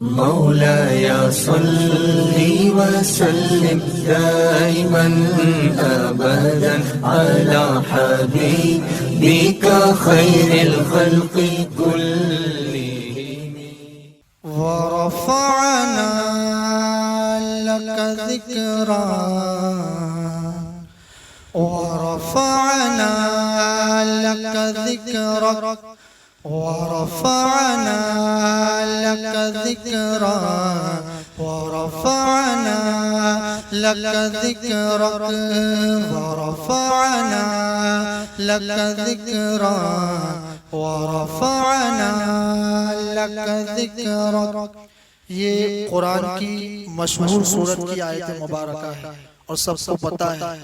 مولاي صل وسلم دائما أبدا على حبيبك خير الخلق كلهم. ورفعنا لك ذكرك ورفعنا لك ذكرك ورفعنا لك ذكرك ورفعنا لك ذكرك ورفعنا لك ذكرك ورفعنا لك ذكرك. یہ قرآن کی مشہور سورت کی آیت مبارکہ ہے اور سب کو پتہ ہے.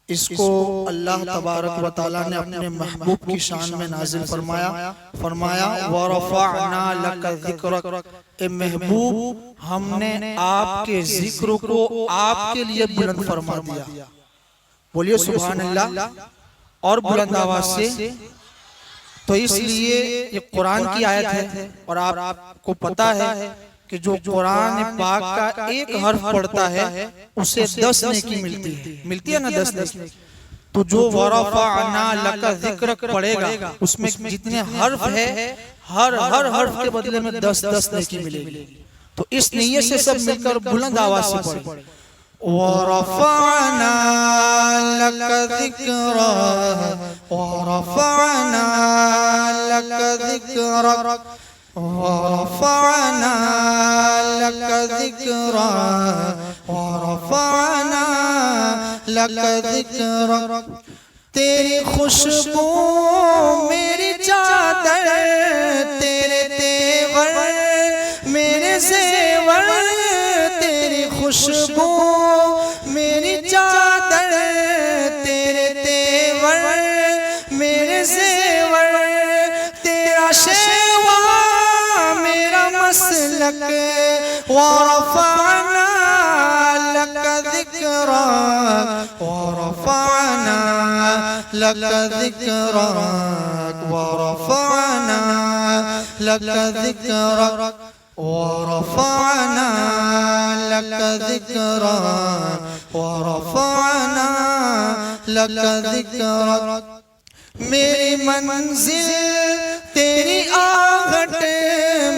اس کو اللہ تبارک و تعالیٰ نے اپنے محبوب کی شان میں نازل فرمایا وَرَفَعْنَا لَكَ ذِكْرَكَ. اے محبوب ہم نے آپ کے ذکر کو آپ کے لیے بلند فرما دیا. بولیے سبحان اللہ اور بلند آواز سے. تو اس لیے یہ قرآن کی آیت ہے اور آپ کو پتہ ہے کہ جو قرآن پاک کا ایک حرف پڑھتا ہے اسے 10 نیکی ملتی ہے نا 10 نیکی. تو جو وَرَفَعْنَا لَكَ ذِكْرَكَ پڑھے گا اس میں جتنے حرف ہے ہر حرف کے بدلے میں 10 نیکی ملے گی. تو اس نیت سے سب مل کر بلند آواز سے پڑھیں وَرَفَعْنَا لَكَ ذِكْرَكَ وَرَفَعْنَا لَكَ ذِكْرَكَ ورفعنا لك ذكرك ورفعنا لك ذكرك. تیری خوشبو میری چادر تیرے تیور میرے زیور. تیری خوشبو میری چادر تیرے تیور میرے زیور. تیرا شیوا مسلک ورفعنا لك ذكرك ورفعنا لك ذكرك ورفعنا لك ذكرك ورفعنا لك ذكرك ورفعنا لك ذكرك. میری منزل تیری آہٹ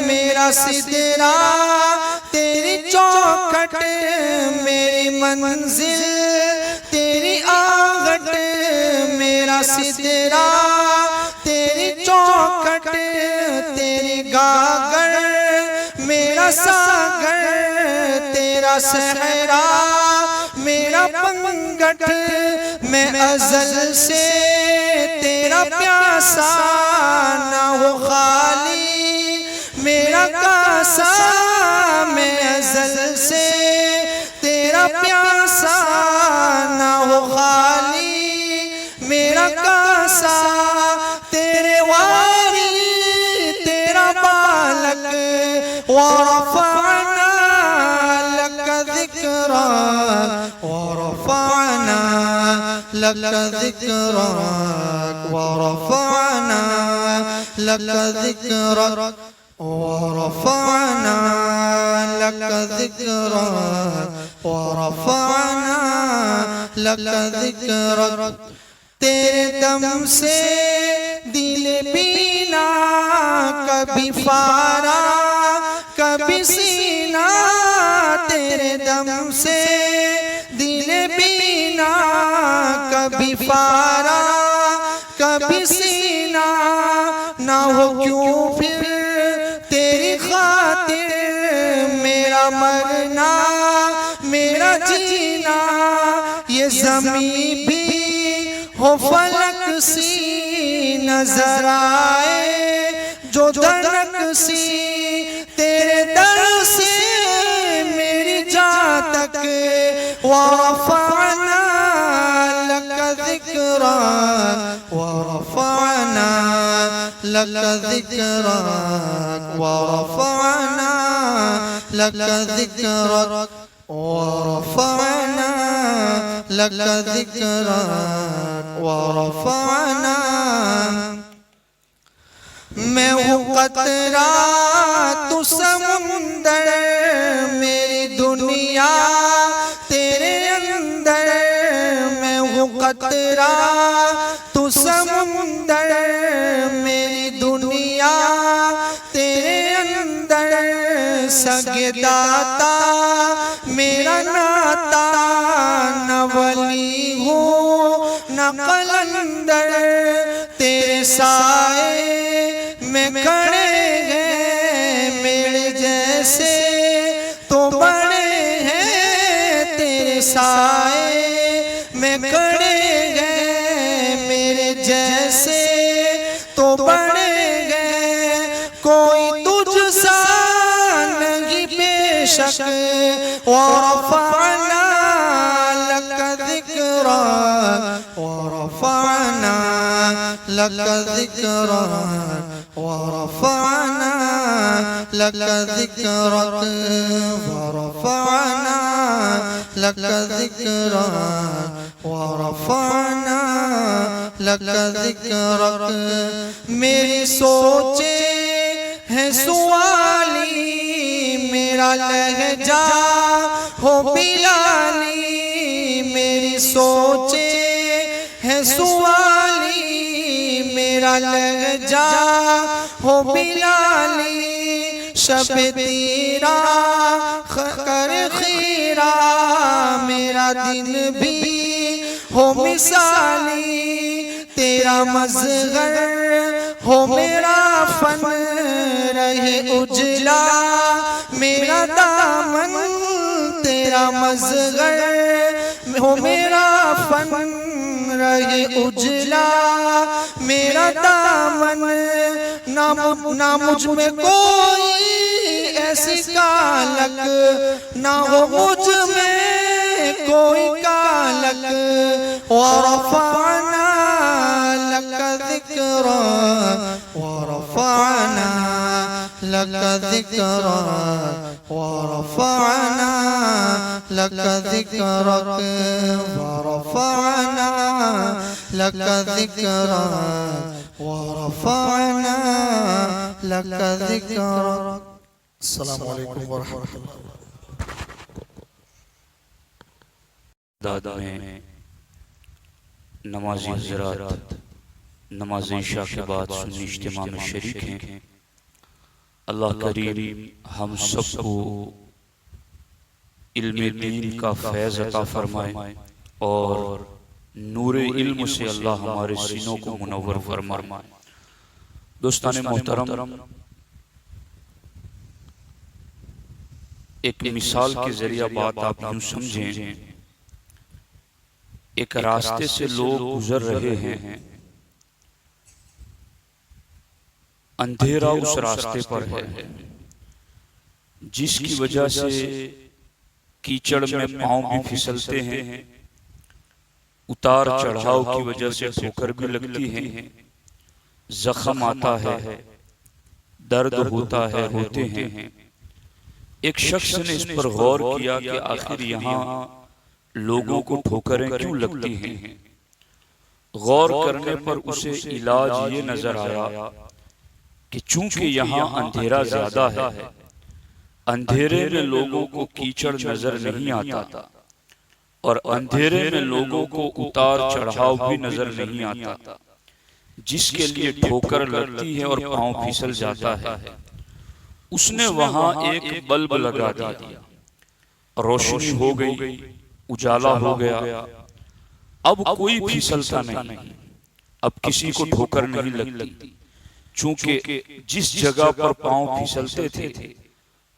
میرا سدرا تیری چوکھٹ. میری منزل تیری آہٹ میرا سدرا تیری چوکھٹ. تیری گاگر میرا ساگر تیرا صحرا میرا پنگٹ. میں ازل سے تیرا پیاسا نہ ہو خالی میرا کاسا. میں ازل سے تیرا پیاسا نہ ہو خالی میرا کاسا. تیرے واری تیرا بالک ورفعنا لك ذكرك ورفعنا لك ذكرك ورفعنا لك ذكرك ورفعنا لك ذكرك ورفعنا لك ذكرك. تیرے دم سے دل بینا کبھی فارا کبھی سینہ. تیرے دم سے دل بینا کبھی فارا کبھی سینہ. نہ ہو کیوں پھر تیری خاطر میرا مرنا میرا جینا. یہ زمین بھی ہو فلک سی نظر آئے جو دھڑک سی. تیرے در سے میری جان تک ورفعنا لك ذكرك ورفعنا لك ذكرك ورفعنا لك ذكرك ورفعنا لك ذكرك ورفعنا. میں ہوں قطرہ تو سمندر قطرہ تو سمندر، میری دنیا تیرے اندر، سگے داتا میرا ناتا، نہ ولی ہوں نہ قلندر، تیرے سائے میں کھڑے ہیں میرے جیسے تو بڑے ہیں، تیرے سائے میں کھڑے ہیں میرے جیسے تو بڑے ہیں، کوئی تجھ سا نہیں بے شک، ورفعنا لک ذکرک، ورفعنا لک ذکرک، ورفعنا لک ذکرک، ورفعنا لک ذکرک، ورفعنا لک ذکرک، میری سوچیں ہیں سوالی، میرا لہجہ ہو بلالی، میری سوچیں ہیں سوالی، میرا لہجہ ہو بلالی، شب تیرا کر خیرہ، میرا دن بھی ہو مثالی، تیرا مظہر ہو میرا فن، رہے اجلا میرا دامن، تیرا مظہر ہو میرا فن، رہے اجلا میرا دامن، نہ مجھ میں کوئی ایسی کالک، نہ ہو مجھ میں کوئی کالک، ورفعنا لک ذکرک، ورفعنا لک ذکرک، ورفعنا لک ذکرک، ورفعنا لک ذکرک، ورفعنا لک ذکرک۔ السلام علیکم ورحمۃ اللہ۔ داد میں نمازی حضرات نماز عشاء کے بعد سنی اجتماع میں شریک ہیں، اللہ کریم ہم سب کو علم دین کا فیض عطا فرمائے اور نور علم سے اللہ ہمارے سینوں کو منور فرمائے۔ دوستان محترم، ایک مثال کے ذریعہ بات آپ یوں سمجھیں، ایک راستے سے لوگ گزر رہے ہیں، اندھیرا اس راستے پر ہے جس کی وجہ سے کیچڑ میں پاؤں بھی پھسلتے ہیں، اتار چڑھاؤ کی وجہ سے ٹھوکر بھی لگتی ہے، زخم آتا ہے، درد ہوتا ہے، ہوتے ہیں۔ ایک شخص نے اس پر غور کیا کہ آخر یہاں لوگوں کو ٹھوکریں کیوں لگتی ہیں؟ غور کرنے پر اسے علاج یہ نظر آیا کہ چونکہ یہاں اندھیرا زیادہ ہے، اندھیرے میں لوگوں کو کیچڑ نظر نہیں آتا اور اندھیرے میں لوگوں کو اتار چڑھاؤ بھی نظر نہیں آتا، جس کے لیے ٹھوکر لگتی ہے اور پاؤں پھسل جاتا ہے۔ اس نے وہاں ایک بلب لگا دیا، روشنی ہو گئی، اجالا ہو گیا، اب کوئی پھسلتا نہیں، اب کسی کو ٹھوکر نہیں لگتی، چونکہ جس جگہ پر پاؤں پھسلتے تھے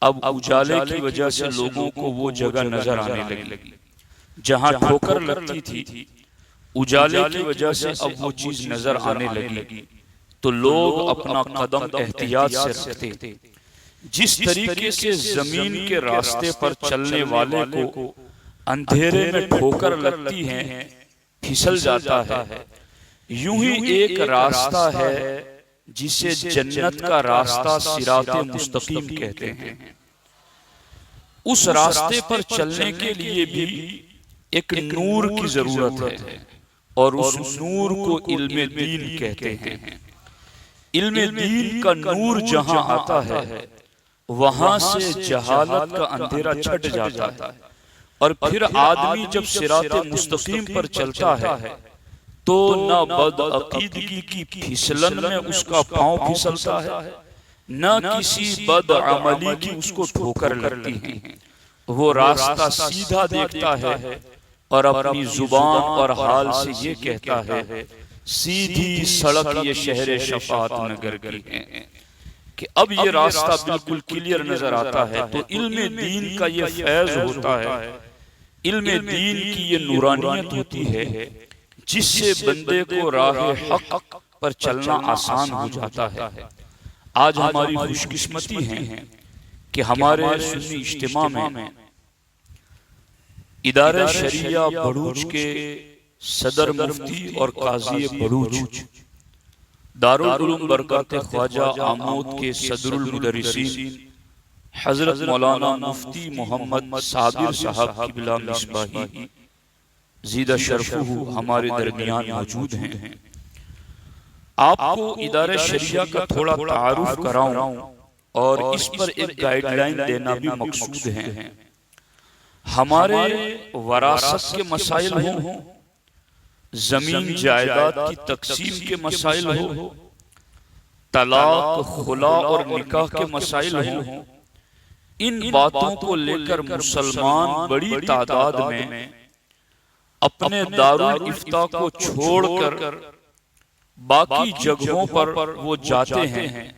اب اجالے کی وجہ سے لوگوں کو وہ جگہ نظر آنے لگی، جہاں ٹھوکر لگتی تھی اجالے کی وجہ سے اب وہ چیز نظر آنے لگی، تو لوگ اپنا قدم احتیاط سے رکھتے۔ جس طریقے سے زمین کے راستے پر چلنے والے کو اندھیرے میں ٹھوکر لگتی ہے، پھسل جاتا ہے، یوں ہی ایک راستہ ہے جسے جنت کا راستہ صراط مستقیم کہتے ہیں۔ اس راستے پر چلنے کے لیے بھی ایک نور کی ضرورت ہے اور اس نور کو علم دین کہتے ہیں۔ علم دین کا نور جہاں آتا ہے وہاں سے جہالت کا اندھیرا چھٹ جاتا ہے، اور پھر آدمی جب صراط مستقیم پر چلتا ہے تو نہ بد عقیدگی کی پھسلن میں اس کا پاؤں پھسلتا ہے، نہ کسی بد عملی کی اس کو ٹھوکر لگتی ہے، وہ راستہ سیدھا دیکھتا ہے اور اپنی زبان اور حال سے یہ کہتا ہے سیدھی سڑک یہ شہر شفاعت نگر کی ہے، کہ اب یہ راستہ بالکل کلیئر نظر آتا ہے۔ تو علم دین کا یہ فیض ہوتا ہے، علم دین کی یہ نورانیت ہوتی ہے جس سے بندے کو راہ حق پر چلنا آسان ہو جاتا ہے۔ آج ہماری خوش قسمتی ہے کہ ہمارے سنی اجتماع میں ادارہ شریعہ بڑوچ کے صدر مفتی اور قاضی بڑوچ، دارالعلوم برکات خواجہ آمود کے صدر المدرسین حضرت مولانا مفتی محمد صابر صاحب قبلہ مصباحی زیدہ شرفہ ہمارے درمیان موجود ہیں۔ آپ کو ادارہ شریعہ کا تھوڑا تعارف کراؤں اور اس پر ایک گائیڈ لائن دینا بھی مقصود ہے۔ ہمارے وراثت کے مسائل ہوں، زمین جائیداد کی تقسیم کے مسائل ہوں، طلاق، خلا اور نکاح کے مسائل ہوں، ان باتوں کو لے کر مسلمان بڑی تعداد میں اپنے دارالافتاء کو چھوڑ کر باقی جگہوں پر وہ جاتے ہیں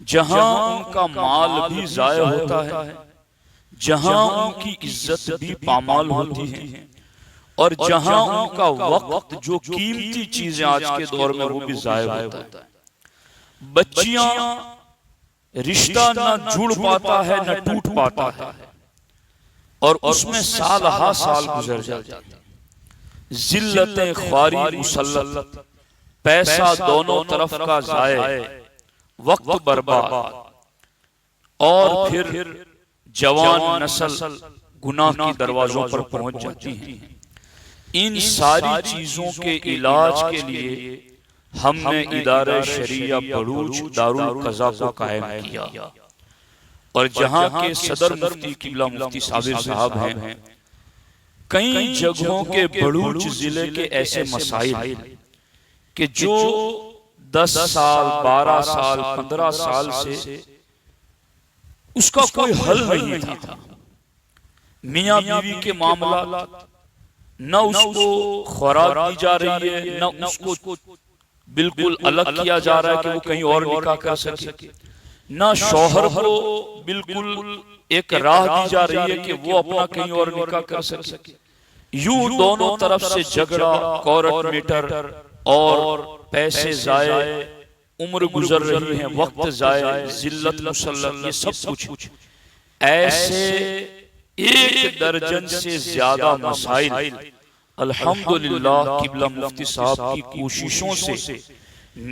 جہاں ان کا مال بھی ضائع ہوتا ہے، جہاں ان کی عزت بھی پامال ہوتی ہے، اور جہاں ان کا وقت جو قیمتی چیزیں آج کے دور میں وہ بھی ضائع ہوتا ہے۔ بچیاں رشتہ نہ جڑ پاتا ہے نہ ٹوٹ پاتا ہے، اور اس میں سال ہا سال گزر جاتے ہیں۔ ذلت خواری مسلط، پیسہ دونوں طرف کا ضائع، وقت برباد، اور پھر جوان نسل گناہ کی دروازوں پر پہنچ جاتی ہیں۔ ان ساری چیزوں کے علاج کے لیے ہم نے ادارہ شریعہ بڑوچ دارالقضا کو قائم کیا، اور جہاں کے صدر مفتی قبلہ مفتی صابر صاحب ہیں، کئی جگہوں کے بڑوچ ضلع کے ایسے مسائل کہ جو 10 سال 12 سال 15 سال سے اس کا کوئی حل نہیں تھا۔ میاں بیوی کے معاملات، نہ اس کو خوراک دی جا رہی ہے، نہ اس کو بالکل الگ کیا جا رہا ہے کہ وہ کہیں اور نکاح کر سکے، نہ شوہر کو بالکل ایک راہ دی جا رہی ہے کہ وہ اپنا کہیں اور نکاح کر سکے۔ یوں دونوں طرف سے جھگڑا، کورٹ میٹر، اور پیسے ضائع، عمر گزر رہی ہے، وقت ضائع، ذلت مسلط، یہ سب کچھ ایسے 1 درجن سے زیادہ مسائل الحمدللہ قبلہ مفتی صاحب کی کوششوں سے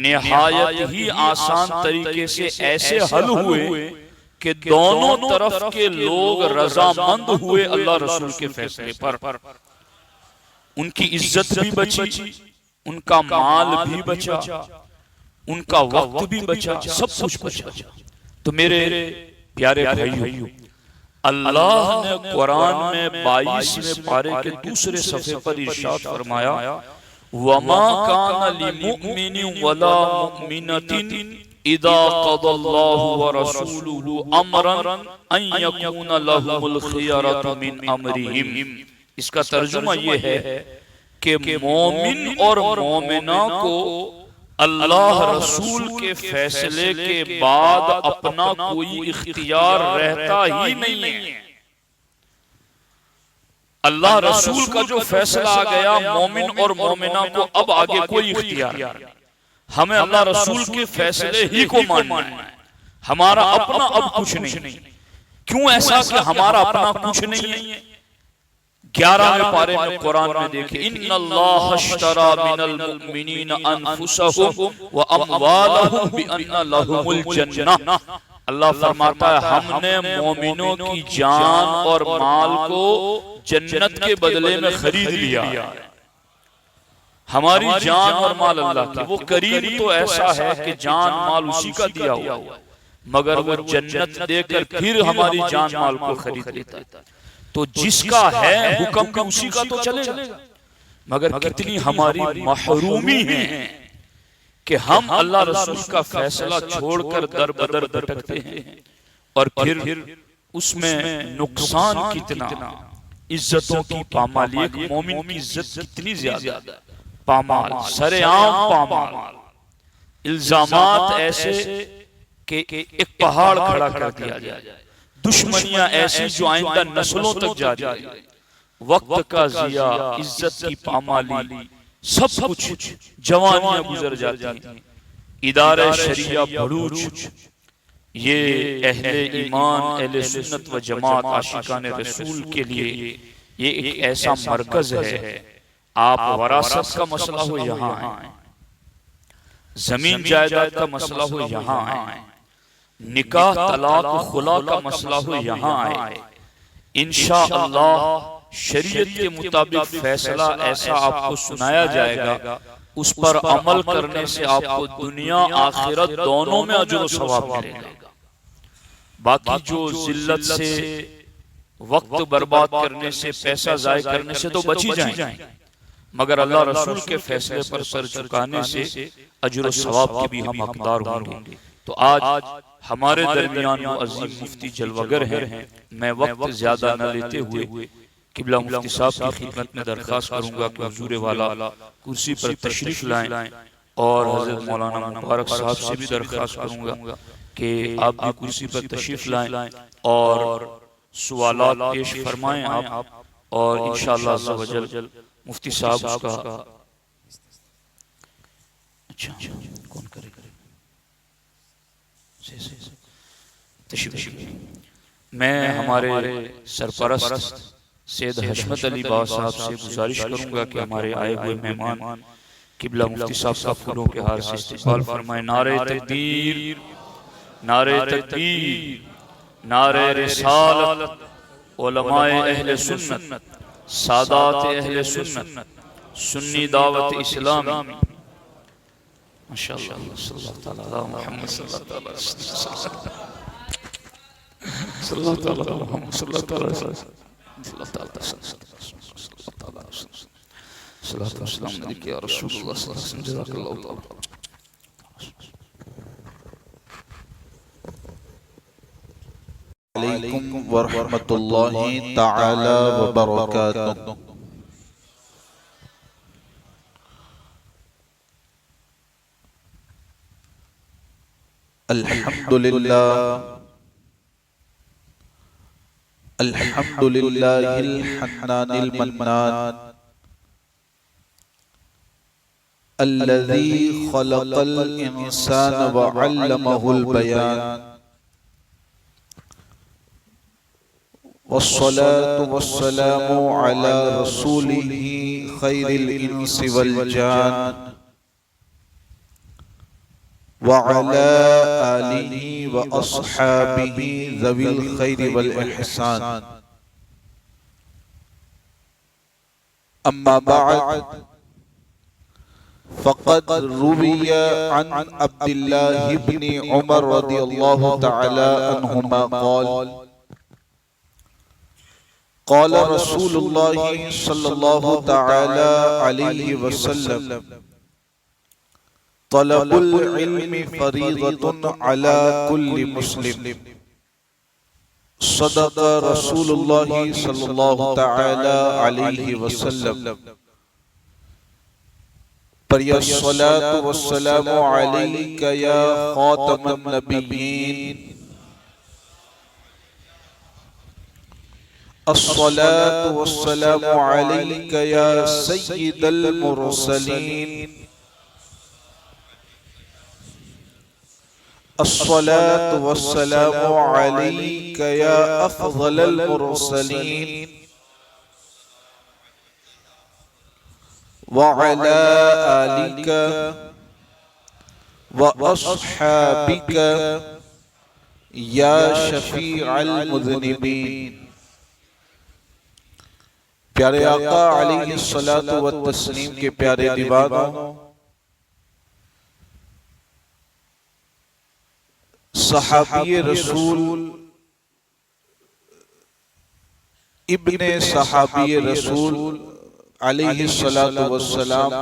نہایت ہی آسان طریقے سے ایسے حل ہوئے کہ دونوں طرف کے لوگ رضامند ہوئے اللہ رسول کے فیصلے پر۔ ان کی عزت بھی بچی، ان کا مال بھی بچا، ان کا وقت بھی بچا، سب کچھ بچا۔ تو میرے پیارے بھائیو، اللہ نے قرآن میں 22ویں پارے کے دوسرے صفحے پر ارشاد فرمایا وَمَا كَانَ لِمُؤْمِنٍ وَلَا مُؤْمِنَةٍ اِذَا قَضَى اللَّهُ وَرَسُولُهُ أَمْرًا أَن يَكُونَ لَهُمُ الْخِيَرَةُ مِنْ أَمْرِهِمْ۔ اس کا ترجمہ یہ ہے کہ مومن اور مومنہ کو اللہ رسول کے فیصلے کے بعد اپنا کوئی اختیار رہتا ہی نہیں ہے۔ اللہ رسول کا جو فیصلہ آ گیا، مومن اور مومنہ کو اب آگے کوئی اختیار نہیں۔ ہمیں اللہ رسول کے فیصلے ہی کو ماننا ہے، ہمارا اپنا اب کچھ نہیں۔ کیوں ایسا کہ ہمارا اپنا کچھ نہیں ہے؟ 11ویں پارے میں قرآن میں دیکھیں ان اللہ اشترى من المؤمنین انفسهم واموالهم بان لهم الجنہ۔ اللہ فرماتا ہے ہم نے مومنوں کی جان اور مال کو جنت کے بدلے میں خرید لیا۔ ہماری جان اور مال اللہ کی، وہ کریم تو ایسا ہے کہ جان مال اسی کا دیا ہوا، مگر وہ جنت دے کر پھر ہماری جان مال کو خرید لیتا ہے۔ تو جس کا ہے حکم بھی اسی کا تو چلے گا، مگر کتنی ہماری محرومی ہے کہ ہم اللہ رسول کا فیصلہ چھوڑ کر در بدر بھٹکتے ہیں، اور پھر اس میں نقصان کتنا، عزتوں کی پامالی، ایک مومن کی عزت کتنی زیادہ پامال، سر عام پامال، الزامات ایسے کہ ایک پہاڑ کھڑا کر دیا جائے، دشمنیاں ایسی جو آئندہ نسلوں تک جاری ہے، وقت کا ضیاء، عزت کی پامالی، سب کچھ، جوانیاں گزر جاتی ہیں۔ ادارہ شریعہ بھڑوچ، یہ اہل ایمان، اہل سنت و جماعت، عاشقان رسول کے لیے یہ ایک ایسا مرکز ہے۔ آپ وراثت کا مسئلہ ہو یہاں آئیں، زمین جائیداد کا مسئلہ ہو یہاں آئیں، نکاح طلاق خلا کا مسئلہ ہو یہاں آئے، انشاءاللہ شریعت کے مطابق فیصلہ ایسا آپ کو سنایا جائے گا، اس پر عمل کرنے سے آپ کو دنیا آخرت دونوں میں اجر و ثواب ملے گا۔ باقی جو ذلت سے، وقت برباد کرنے سے، پیسہ ضائع کرنے سے تو بچ ہی جائیں، مگر اللہ رسول کے فیصلے پر سر جھکانے سے اجر و ثواب کے بھی ہم حقدار ہوں گے۔ تو آج ہمارے درمیان وہ عظیم مفتی جلوگر ہیں، میں وقت زیادہ نہ لیتے ہوئے قبلہ مفتی صاحب کی خدمت میں درخواست کروں گا کہ حضور والا کرسی پر تشریف لائیں، اور حضرت مولانا مبارک صاحب سے بھی درخواست کروں گا کہ آپ بھی کرسی پر تشریف لائیں اور سوالات پیش فرمائیں آپ، اور انشاءاللہ عز و جل مفتی صاحب اس کا اچھا کون کرے تشریف۔ میں ہمارے سرپرست سید حشمت علی بابا صاحب سے گزارش کروں گا کہ ہمارے آئے ہوئے مہمان قبلہ مفتی صاحب کا پھولوں کے ہار سے استقبال فرمائیں۔ نعرہ تکبیر، نعرہ تکبیر، نعرہ رسالت، علماء اہل سنت، سادات اہل سنت، سنی دعوت اسلامی، ماشاءاللہ صلی اللہ تعالیٰ محمد صلی اللہ تعالیٰ صلی اللہ تعالیٰ محمد صلی اللہ تعالیٰ صلی اللہ تعالیٰ صلی اللہ وسلم علیک یا رسول اللہ صلی اللہ علیہ وسلم، جزاک اللہ تعالیٰ۔ علیکم ورحمۃ اللہ تعالی وبرکاتہ۔ الحمدللہ، الحمدللہ الحنان المنان، الذي خلق الإنسان وعلمه البيان، والصلاة والسلام على رسوله خير الإنس والجان، وعلى آله وأصحابه ذوي الخير والإحسان، أما بعد، فقد روي عن عبد الله بن عمر رضي الله تعالى عنهما قال: قال رسول الله صلى الله تعالى عليه وسلم: طلب العلم فريضة على كل مسلم. صدق رسول الله صلى الله تعالى عليه وسلم. پر یا الصلاة والسلام علیک یا خاتم النبیین، الصلاة والسلام علیک یا سید المرسلین، الصلاة والسلام علیک یا افضل المرسلین، وعلى آلك وأصحابك يا شفيع المذنبين۔ پیارے آقا علیہ الصلاۃ والتسلیم کے پیارے دیوانوں، صحابی رسول ابن صحابی رسول علیہ السلام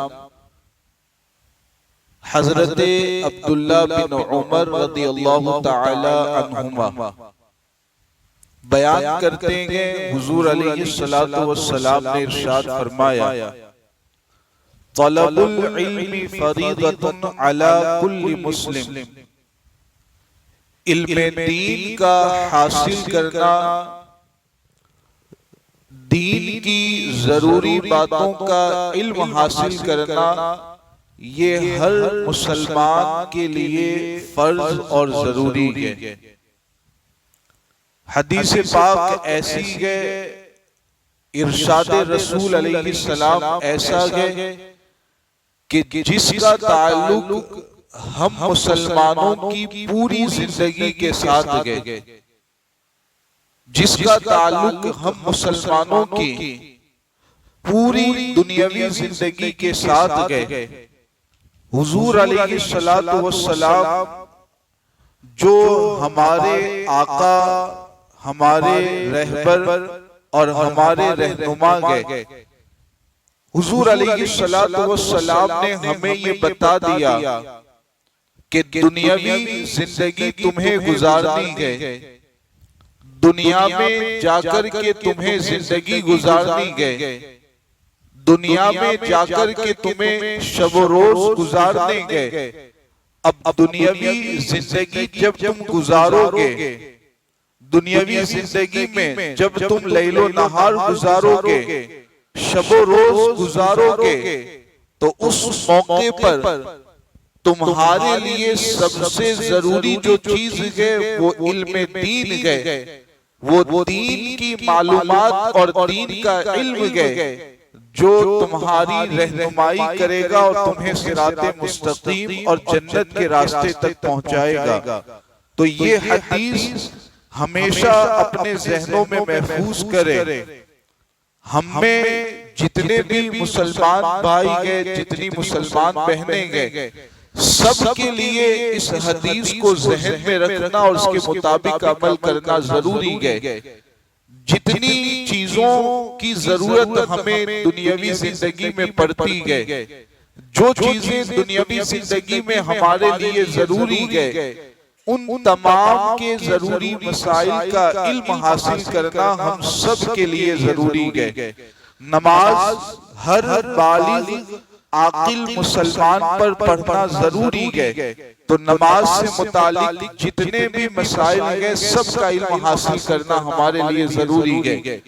حضرت عبداللہ بن عمر رضی اللہ تعالی عنہما بیان کرتے ہیں حضور علیہ السلام نے ارشاد فرمایا طلب العلم فریضۃ علی کل مسلم، علم دین کا حاصل کرنا، دین کی ضروری باتوں کا علم حاصل کرنا، یہ ہر مسلمان کے لیے فرض اور ضروری ہے۔ حدیث پاک ایسی ہے، ارشاد رسول علیہ السلام ایسا ہے کہ جس کا تعلق ہم مسلمانوں کی پوری زندگی کے ساتھ ہے، جس کا تعلق ہم مسلمانوں کی پوری دنیاوی زندگی کے ساتھ ہے، حضور علیہ السلام جو ہمارے آقا، ہمارے رہبر اور ہمارے رہنما گئے، حضور علیہ السلام نے ہمیں یہ بتا دیا کہ دنیاوی زندگی تمہیں گزارنی ہے، دنیا میں جا کر کے تمہیں زندگی گزارنی ہے، دنیا میں جا کر کے تمہیں شب و روز گزارنے گے۔ اب دنیاوی زندگی جب تم گزارو گے، دنیاوی زندگی میں جب تم لیل و نہار گزارو گے، شب و روز گزارو گے، تو اس موقع پر تمہارے لیے سب سے ضروری جو چیز ہے وہ علم دین ہے، وہ دین کی معلومات اور دین کا علم ہے جو تمہاری رہنمائی کرے گا اور تمہیں صراط مستقیم اور جنت کے راستے تک پہنچائے گا۔ تو یہ حدیث ہمیشہ اپنے ذہنوں میں محفوظ کرے۔ ہم میں جتنے بھی مسلمان بھائی گئے، جتنی مسلمان بہنیں گئے، سب کے لیے اس حدیث کو ذہن میں رکھنا اور اس کے مطابق عمل کرنا ضروری ہے۔ جتنی چیزوں کی ضرورت ہمیں دنیاوی زندگی میں پڑتی ہے، جو چیزیں دنیاوی زندگی میں ہمارے لیے ضروری ہے، ان تمام کے ضروری مسائل کا علم حاصل کرنا ہم سب کے لیے ضروری ہے۔ نماز ہر بالغ عاقل مسلمان پر پڑھنا ضروری ہے، تو نماز سے متعلق جتنے بھی مسائل ہیں سب کا علم حاصل کرنا ہمارے لیے ضروری ہے۔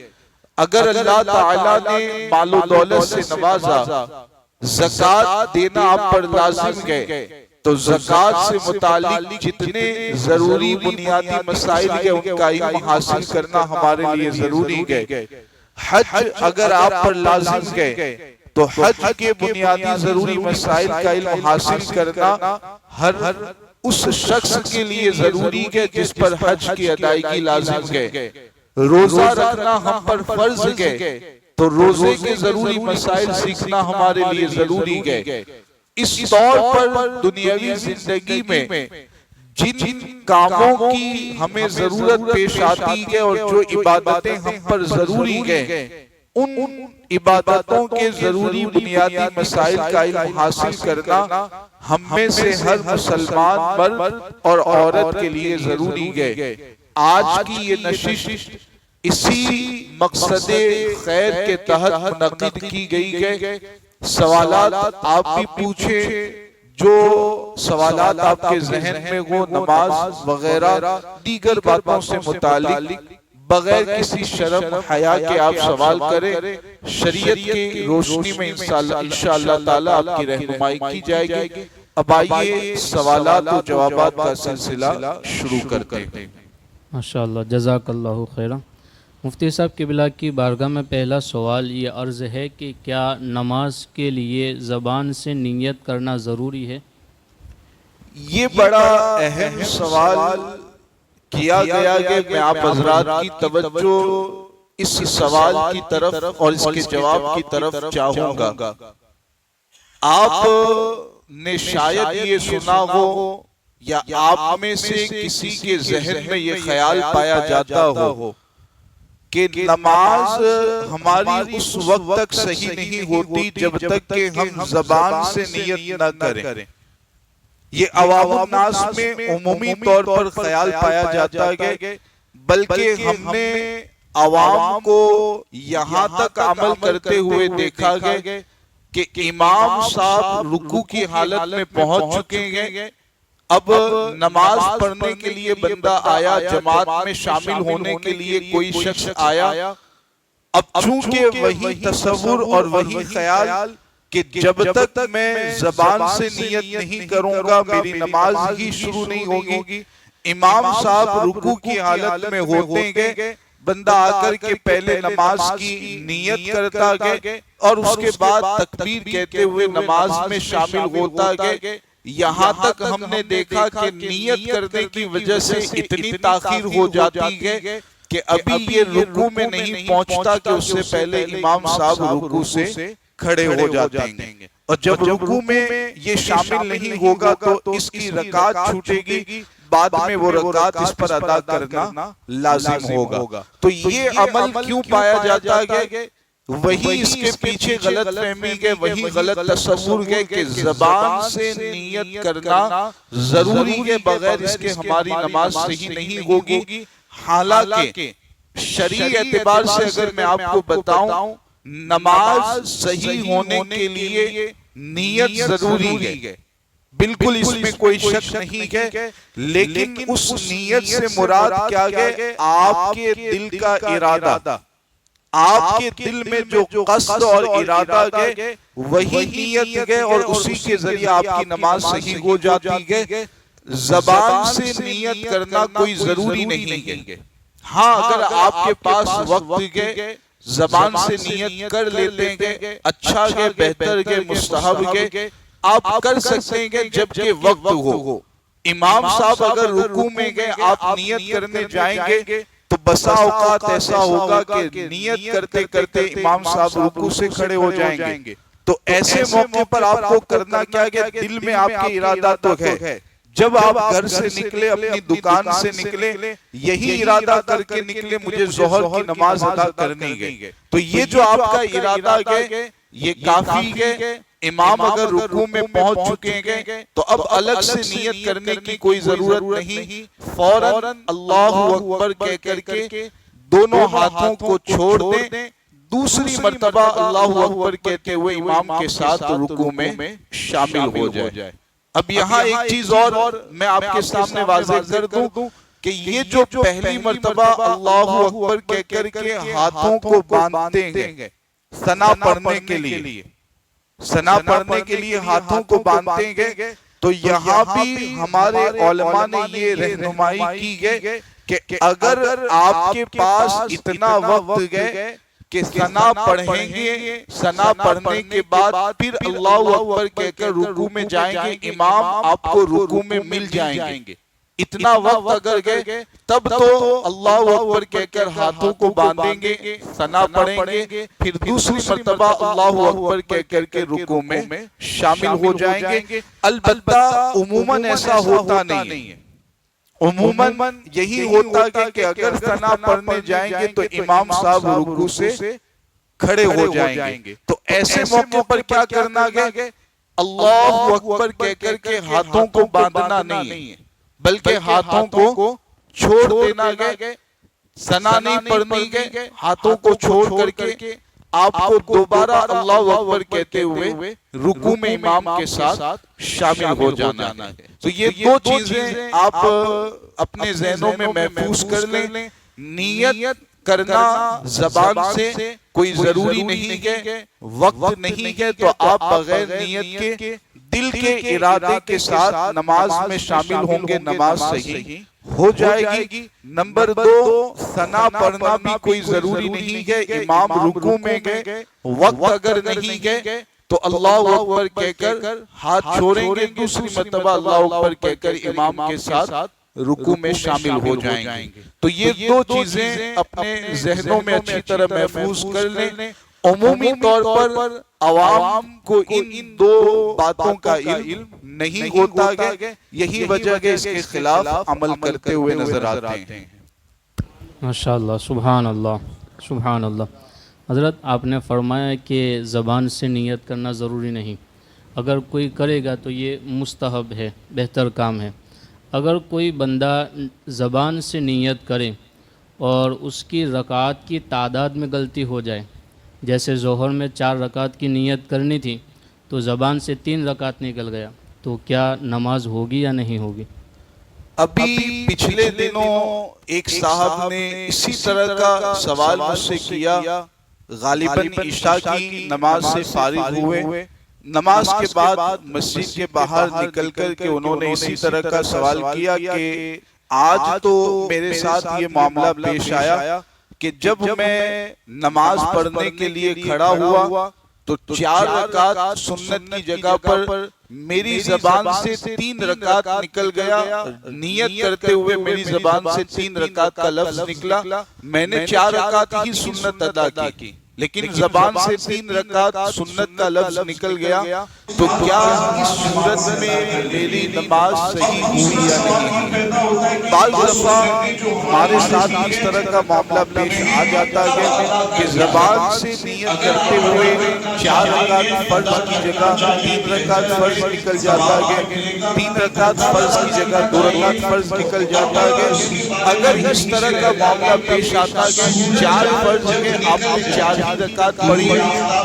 اگر اللہ تعالیٰ نے مال و دولت سے نوازا، زکوٰۃ دینا آپ پر لازم ہے، تو زکوٰۃ سے متعلق جتنے ضروری بنیادی مسائل ہیں ان کا علم حاصل کرنا ہمارے لیے ضروری ہے۔ حج اگر آپ پر لازم ہے تو حج کے بنیادی ضروری مسائل کا علم حاصل کرنا ہر اس شخص کے لیے ضروری ہے جس پر حج کی ادائیگی لازم ہے۔ روزہ رکھنا ہم پر فرض ہے، تو روزے کے ضروری مسائل سیکھنا ہمارے لیے ضروری ہے۔ اس طور پر دنیاوی زندگی میں جن کاموں کی ہمیں ضرورت پیش آتی ہے اور جو عبادتیں ہم پر ضروری ہیں، ان عبادتوں کے ضروری بنیادی مسائل کا علم حاصل کرنا ہم میں سے ہر مسلمان مرد اور عورت کے لیے ضروری ہے۔ آج کی یہ نشست اسی مقصد خیر کے تحت منعقد کی گئی ہے۔ سوالات آپ بھی پوچھیں، جو سوالات آپ کے ذہن میں وہ نماز وغیرہ دیگر باتوں سے متعلق بغیر کسی شرم حیا کے آپ سوال کریں، شریعت کی روشنی میں انشاءاللہ تعالی آپ کی رہنمائی کی جائے گی۔ اب آئیے سوالات و جوابات کا سلسلہ شروع کرتے ہیں۔ ماشاءاللہ، جزاک اللہ خیرہ۔ مفتی صاحب قبلہ کی بارگاہ میں پہلا سوال یہ عرض ہے کہ کیا نماز کے لیے زبان سے نیت کرنا ضروری ہے؟ یہ بڑا اہم سوال کیا گیا کہ میں آپ حضرات کی توجہ اس سوال کی طرف اور اس کے جواب کی طرف چاہوں گا۔ آپ نے شاید یہ سنا ہو یا آپ میں سے کسی کے ذہن میں یہ خیال پایا جاتا ہو کہ نماز ہماری اس وقت تک صحیح نہیں ہوتی جب تک کہ ہم زبان سے نیت نہ کریں. یہ عوام الناس میں عمومی طور پر خیال پایا جاتا ہے، بلکہ ہم نے عوام کو یہاں تک عمل کرتے ہوئے دیکھا گیا کہ امام صاحب رکوع کی حالت میں پہنچ چکے ہیں، اب نماز پڑھنے کے لیے بندہ آیا، جماعت میں شامل ہونے کے لیے کوئی شخص آیا، اب چونکہ وہی تصور اور وہی خیال کہ جب تک میں زبان سے نیت نہیں کروں گا میری نماز ہی شروع نہیں ہوگی. امام صاحب رکوع کی حالت میں ہوتے ہیں، بندہ آ کر کے پہلے نماز کی نیت کرتا ہے اور اس کے بعد تکبیر کہتے ہوئے نماز میں شامل ہوتا ہے. یہاں تک ہم نے دیکھا کہ نیت کرنے کی وجہ سے اتنی تاخیر ہو جاتی ہے کہ ابھی یہ رکوع میں نہیں پہنچتا کہ اس سے پہلے امام صاحب رکوع سے کھڑے ہو جاتے ہیں. اور جب رکوع میں یہ شامل نہیں ہوگا تو اس کی رکعت چھوٹے گی، بعد میں وہ رکعت اس پر ادا کرنا لازم ہوگا. تو یہ عمل کیوں پایا جاتا ہے؟ وہی اس کے پیچھے غلط فہمی ہے، وہی غلط تصور ہے کہ زبان سے نیت کرنا ضروری ہے، بغیر اس کے ہماری نماز صحیح نہیں ہوگی. حالانکہ شرعی اعتبار سے اگر میں آپ کو بتاؤں، نماز صحیح ہونے کے لیے نیت ضروری ہے، بالکل اس میں کوئی شک نہیں ہے، لیکن اس نیت سے مراد کیا ہے؟ آپ کے دل کا ارادہ، آپ کے دل میں جو قصد اور ارادہ ہے وہی نیت ہے، اور اسی کے ذریعے آپ کی نماز صحیح ہو جاتی ہے. زبان سے نیت کرنا کوئی ضروری نہیں ہے. ہاں اگر آپ کے پاس وقت ہے، زبان سے نیت کر لیتے ہیں، اچھا ہے، بہتر ہے، مستحب ہے، آپ کر سکتے ہیں جبکہ وقت ہو. امام صاحب اگر رکوع میں گئے، آپ نیت کرنے جائیں گے تو بسا اوقات ایسا ہوگا کہ نیت کرتے کرتے امام صاحب رکوع سے کھڑے ہو جائیں گے. تو ایسے موقع پر آپ کو کرنا کیا ہے؟ دل میں آپ کے ارادہ تو ہے، جب آپ گھر سے نکلے، اپنی دکان سے نکلے، یہی ارادہ کر کے نکلے مجھے ظہر کی نماز ادا کرنی ہے، تو یہ جو آپ کا ارادہ ہے یہ کافی ہے. امام اگر رکوع میں پہنچ چکے ہیں تو اب الگ سے نیت کرنے کی کوئی ضرورت نہیں، فوراً اللہ اکبر کہہ کر کے دونوں ہاتھوں کو چھوڑ دیں، دوسری مرتبہ اللہ اکبر کہتے ہوئے امام کے ساتھ رکوع میں شامل ہو جائے. اب یہاں ایک چیز اور میں آپ کے سامنے واضح کر دوں کہ یہ جو پہلی مرتبہ اللہ اکبر کہہ کر کے ہاتھوں کو باندھتے ہیں ثنا پڑھنے کے لیے، ثنا پڑھنے کے لیے ہاتھوں کو باندھتے ہیں، تو یہاں بھی ہمارے علماء نے یہ رہنمائی کی ہے کہ اگر آپ کے پاس اتنا وقت ہے کہ ثنا پڑھیں گے، ثنا پڑھنے کے بعد پھر اللہ اکبر کہہ کر رکوع میں جائیں گے، امام آپ کو رکوع میں مل جائیں گے، اتنا وقت اگر گئے تب تو اللہ اکبر کہہ کر ہاتھوں کو باندھیں گے، ثنا پڑھیں گے، پھر دوسری مرتبہ اللہ اکبر کہہ کر کے رکوع میں شامل ہو جائیں گے. البتہ عموماً ایسا ہوتا نہیں ہے. عموماً یہی ہوتا ہے کہ اگر ثنا پڑھنے جائیں گے تو امام صاحب رکوع سے کھڑے ہو جائیں گے. تو ایسے موقع پر کیا کرنا ہے؟ اللہ اکبر کہہ کر کے ہاتھوں کو باندھنا نہیں ہے، بلکہ ہاتھوں کو چھوڑ دینا ہے. ثنا نہیں پڑھنی ہے، ہاتھوں کو چھوڑ کر کے آپ کو دوبارہ اللہ اکبر کہتے ہوئے رکوع میں امام کے ساتھ شامل ہو جانا ہے. تو یہ دو چیزیں آپ اپنے ذہنوں میں محفوظ کر لیں. نیت کرنا زبان سے کوئی ضروری نہیں ہے، وقت نہیں ہے، تو آپ بغیر نیت کے دل کے ارادے کے ساتھ نماز میں شامل ہوں گے، نماز صحیح ہو جائے گی. نمبر 2، ثنا پڑھنا بھی کوئی ضروری نہیں ہے. امام رکوع میں گئے، وقت اگر نہیں گئے تو اللہ اکبر کہہ کر ہاتھ چھوڑیں گے، دوسری مرتبہ اللہ اکبر کہہ کر امام کے ساتھ رکوع میں شامل ہو جائیں گے. تو یہ دو چیزیں اپنے ذہنوں میں اچھی طرح محفوظ کر لیں. عمومی طور پر عوام کو ان دو باتوں کا علم نہیں ہوتا ہے، یہی وجہ ہے اس کے خلاف عمل کرتے ہوئے نظر آتے ہیں. ماشاءاللہ، سبحان اللہ. سبحان اللہ۔ حضرت آپ نے فرمایا کہ زبان سے نیت کرنا ضروری نہیں، اگر کوئی کرے گا تو یہ مستحب ہے، بہتر کام ہے۔ اگر کوئی بندہ زبان سے نیت کرے اور اس کی رکعات کی تعداد میں غلطی ہو جائے، جیسے ظہر میں 4 رکعت کی نیت کرنی تھی تو زبان سے 3 رکعت نکل گیا، تو کیا نماز ہوگی یا نہیں ہوگی؟ ابھی پچھلے دنوں ایک صاحب نے اسی طرح کا سوال مجھ سے کیا، غالباً عشاء کی نماز سے فارغ ہوئے، نماز کے بعد مسجد کے باہر نکل کر کے انہوں نے اسی طرح کا سوال کیا کہ آج تو میرے ساتھ یہ معاملہ پیش آیا کہ جب میں نماز پڑھنے کے لیے کھڑا ہوا تو 4 رکعت سنت کی جگہ پر میری زبان سے 3 رکعت نکل گیا، نیت کرتے ہوئے میری زبان سے 3 رکعت کا لفظ نکلا، میں نے 4 رکعت ہی سنت ادا کی، لیکن زبان سے 3 رکعت سنت کا لفظ نکل گیا، تو کیا اس صورت میں میری نماز صحیح ہوئی یا نہیں؟ بعض دفعہ ہمارے ساتھ اس طرح کا معاملہ پیش آ جاتا ہے کہ زبان سے نیت کرتے ہوئے 4 رکعت فرض کی جگہ 3 رکعت فرض نکل جاتا ہے، 3 رکعت فرض کی جگہ 2 رکعت فرض نکل جاتا ہے۔ اگر اس طرح کا معاملہ پیش آتا ہے کہ 4 فرض ہے آپ نے 4 رکعت پڑھی ہے،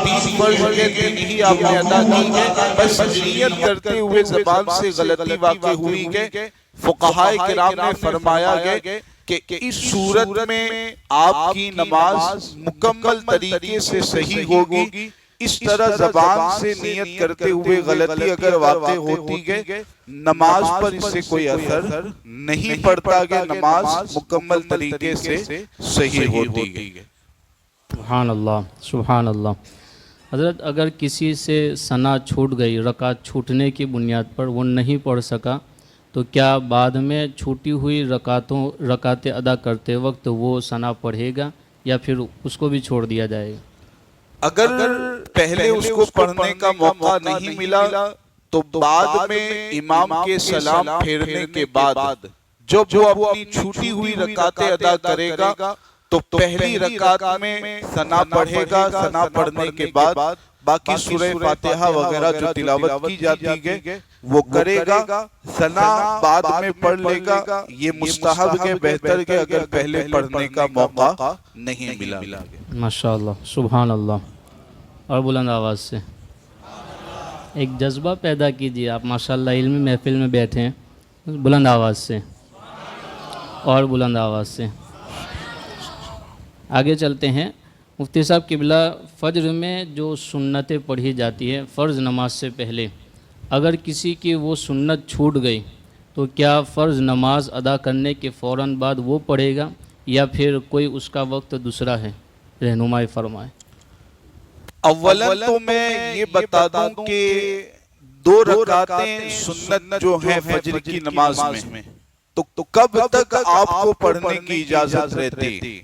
3 فرض ہے 3 ہی آپ نے ادا کی ہے، بس نیت کرتے ہوئے زبان سے غلطی واقع ہوئی ہے، فقہائے کرام نے فرمایا ہے کہ اس صورت میں آپ کی نماز مکمل طریقے سے صحیح ہوگی۔ اس طرح زبان سے نیت کرتے ہوئے غلطی اگر واقع ہوتی ہے، نماز پر اس سے کوئی اثر نہیں پڑتا کہ نماز مکمل طریقے سے صحیح ہوتی ہے۔ سبحان اللہ، سبحان اللہ۔ حضرت اگر کسی سے ثنا چھوٹ گئی، رکعت چھوٹنے کی بنیاد پر وہ نہیں پڑھ سکا، تو کیا بعد میں چھوٹی ہوئی رکعتیں ادا کرتے وقت وہ ثنا پڑھے گا یا پھر اس کو بھی چھوڑ دیا جائے گا؟ اگر پہلے اس کو پڑھنے کا موقع نہیں ملا تو بعد میں امام کے سلام پھیرنے کے بعد جب وہ اپنی چھوٹی ہوئی رکعتیں ادا کرے گا تو پہلی رکعت میں ثنا پڑھے گا، ثنا پڑھنے کے بعد باقی سورہ فاتحہ وغیرہ جو تلاوت کی جاتی ہے وہ کرے گا، ثنا بعد میں پڑھ لے گا۔ یہ مستحب ہے، بہتر ہے اگر پہلے پڑھنے کا موقع نہیں ملا۔ ماشاءاللہ، سبحان اللہ۔ اور بلند آواز سے ایک جذبہ پیدا کیجیے، آپ ماشاءاللہ علمی محفل میں بیٹھے ہیں، بلند آواز سے اور بلند آواز سے۔ آگے چلتے ہیں۔ مفتی صاحب قبلہ، فجر میں جو سنتیں پڑھی جاتی ہیں فرض نماز سے پہلے، اگر کسی کی وہ سنت چھوٹ گئی تو کیا فرض نماز ادا کرنے کے فوراً بعد وہ پڑھے گا یا پھر کوئی اس کا وقت دوسرا ہے؟ رہنمائی فرمائے۔ اولاً تو میں یہ بتا دوں کہ 2 رکعتیں سنت جو ہیں فجر کی نماز میں تو کب تک آپ کو پڑھنے کی اجازت رہتی؟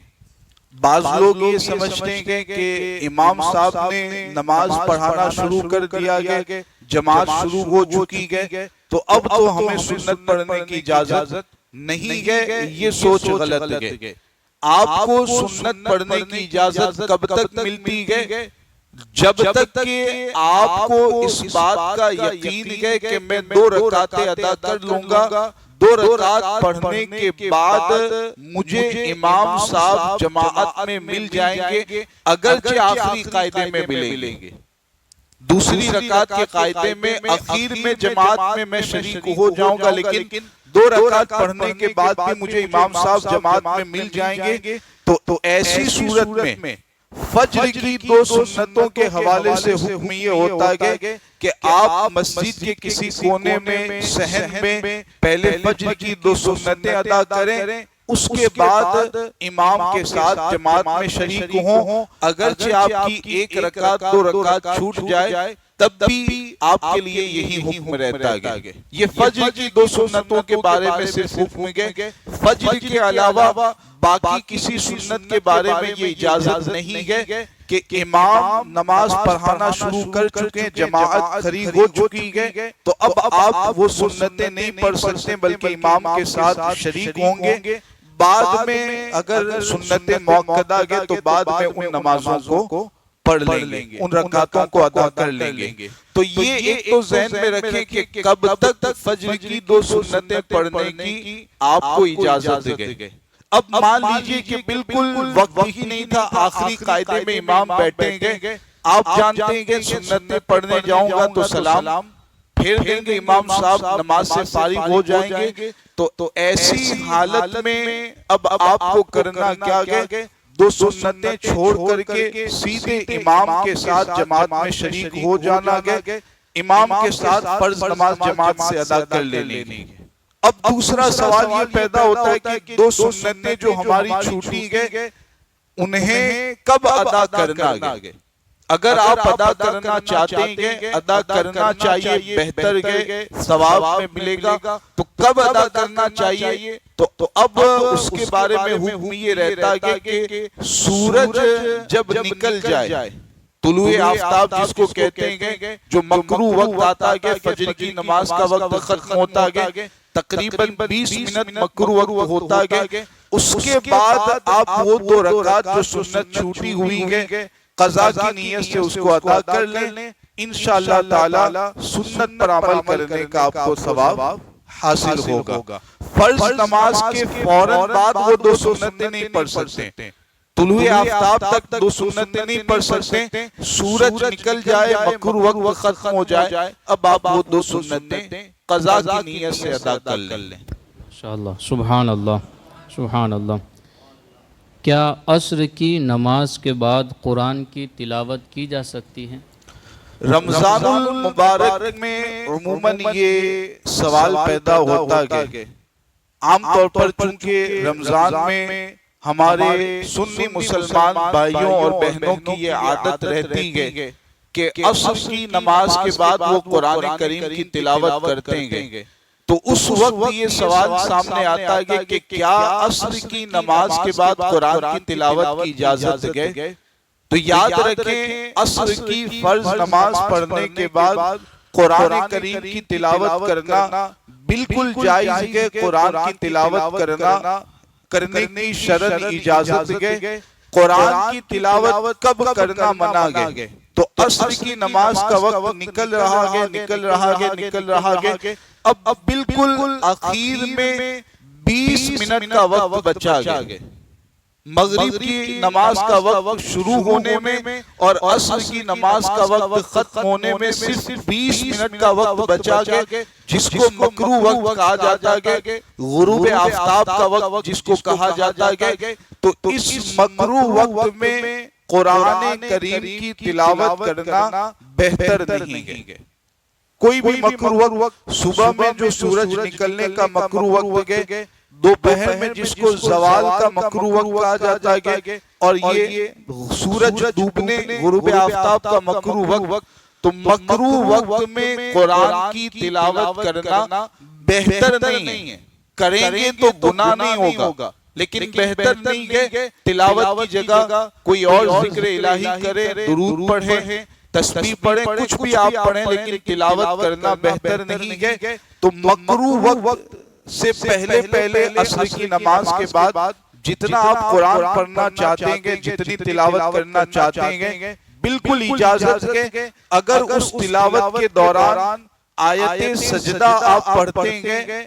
بعض لوگ یہ سمجھتے ہیں کہ امام صاحب نے نماز پڑھانا شروع کر دیا ہے، جماعت شروع ہو چکی ہے تو اب تو ہمیں سنت پڑھنے کی اجازت نہیں ہے، یہ سوچ غلط ہے۔ آپ کو سنت پڑھنے کی اجازت کب تک ملتی ہے؟ جب تک کہ آپ کو اس بات کا یقین ہے کہ میں 2 رکعتیں ادا کر لوں گا، 2 رکعت پڑھنے کے بعد مجھے امام صاحب جماعت میں مل جائیں گے، اگرچہ آخری قاعدے میں ملیں گے، دوسری رکعت کے قاعدے میں اخیر میں جماعت میں شریک ہو جاؤں گا، لیکن 2 رکعت پڑھنے کے بعد بھی مجھے امام صاحب جماعت میں مل جائیں گے، تو ایسی صورت میں فجر کی 2 سنتوں کے حوالے سے حکم یہ ہوتا ہے کہ آپ مسجد کے کسی کونے میں صحن میں پہلے فجر کی 2 سنتیں ادا کریں، اس کے بعد امام کے ساتھ جماعت میں شریک ہوں، اگرچہ آپ کی 1 رکعت 2 رکعت چھوٹ جائے تب بھی آپ کے لیے یہی حکم رہتا ہے۔ یہ فجر کی 2 سنتوں کے بارے میں صرف حکم ہے، فجر کے علاوہ باقی کسی سنت کے بارے میں یہ اجازت نہیں ہے کہ امام نماز پڑھانا شروع کر چکے، جماعت کھڑی ہو چکی ہے تو اب آپ وہ سنتیں نہیں پڑھ سکتے بلکہ امام کے ساتھ شریک ہوں گے۔ بعد میں اگر سنت موقدہ گئے تو بعد میں ان نمازوں کو پڑھ لیں گے، ان رکعتوں کو ادا کر لیں گے۔ تو یہ ایک تو ذہن میں رکھیں کہ کب تک فجر کی 2 سنتیں پڑھنے کی آپ کو اجازت ہے۔ اب مان لیجئے کہ بالکل وقت ہی نہیں تھا، آخری قاعدے میں امام بیٹھیں گے، آپ جانتے ہیں کہ سنتیں پڑھنے جاؤں گا تو سلام پھیر دیں گے، امام صاحب نماز سے فارغ ہو جائیں گے، تو ایسی حالت میں اب آپ کو کرنا کیا گے؟ 2 سنتیں چھوڑ کر کے سیدھے امام کے ساتھ جماعت میں شریک ہو جانا گے، امام کے ساتھ فرض نماز جماعت سے ادا کر لینی ہے۔ اب دوسرا سوال یہ پیدا ہوتا ہے کہ 2 سنتیں جو ہماری چھوٹی گئے انہیں کب ادا کرنا گے؟ اگر آپ ادا کرنا چاہتے ہیں، ادا کرنا چاہیے، بہتر گئے، ثواب میں ملے گا، تو کب ادا کرنا چاہیے؟ تو اب اس کے بارے میں حکم یہ رہتا ہے کہ سورج جب نکل جائے، طلوع آفتاب جس کو کہتے ہیں، جو مکروہ وقت آتا ہے، فجر کی نماز کا وقت ختم ہوتا ہے، تقریباً 20 منٹ مکروہ وقت ہوتا ہے، اس کے بعد آپ وہ 2 رکعت جو سنت چھوٹی ہوئی ہے قضا کی نیت سے اس کو ادا کر لیں، انشاءاللہ تعالی سنت پر عمل کرنے کا آپ کو ثواب حاصل ہوگا۔ فرض نماز کے فوراً بعد وہ 2 سنتیں نہیں پڑھ سکتے، طلوع آفتاب تک 2 سنتیں نہیں پڑھ سکتے، سورج نکل جائے، مکروہ وقت ختم ہو جائے، اب آپ وہ 2 سنتیں قضا کی نیت سے ادا کر لیں۔ انشاءاللہ۔ سبحان اللہ، سبحان اللہ۔ کیا عصر کی نماز کے بعد قرآن کی تلاوت کی جا سکتی ہے؟ رمضان المبارک میں عموماً یہ سوال پیدا ہوتا ہے، عام طور پر چونکہ رمضان میں ہمارے سنی مسلمان بھائیوں اور بہنوں کی یہ عادت رہتی ہے کہ عصر کی نماز کے بعد وہ قرآن کریم کی تلاوت کرتے ہیں، تو اس وقت یہ سوال سامنے آتا ہے کہ کیا عصر کی نماز کے بعد قرآن کی تلاوت کی اجازت ہے؟ تو یاد رکھیں، عصر کی فرض نماز پڑھنے کے بعد قرآن کریم کی تلاوت کرنا بالکل جائز ہے۔ قرآن کی تلاوت کرنے کی شرط اجازت ہے۔ قرآن کی تلاوت کب کرنا منع ہے؟ تو عصر کی نماز کا وقت نکل رہا ہے، اب بالکل آخر میں 20 منٹ کا وقت بچا گیا، مغرب کی نماز کا وقت شروع ہونے میں اور عصر کی نماز کا وقت ختم ہونے میں صرف 20 منٹ کا وقت بچا گیا، جس کو مکروہ وقت کہا جاتا ہے، غروب آفتاب کا وقت جس کو کہا جاتا ہے۔ تو اس مکروہ وقت میں قرآن کریم کی تلاوت کرنا بہتر نہیں ہے۔ کوئی بھی مکروہ وقت، صبح میں جو سورج نکلنے کا مکروہ وقت ہے، دوپہر میں جس کو زوال کا مکروہ وقت کہا جاتا ہے، اور یہ سورج ڈوبنے غروب آفتاب کا مکروہ وقت، تو مکروہ وقت میں قرآن کی تلاوت کرنا بہتر نہیں ہے۔ کریں گے تو گناہ نہیں ہوگا، لیکن بہتر نہیں ہے تلاوت کی جگہ کوئی اور ذکر الہی کرے، درود پڑھے، تسبیح پڑھیں، کچھ بھی آپ پڑھیں، لیکن تلاوت کرنا بہتر نہیں ہے۔ تو مکروہ وقت سے پہلے عصر کی نماز کے بعد جتنا آپ قرآن پڑھنا چاہتے ہیں، جتنی تلاوت کرنا چاہتے ہیں، بالکل اجازت ہے۔ اگر اس تلاوت کے دوران آیت سجدہ آپ پڑھتے ہیں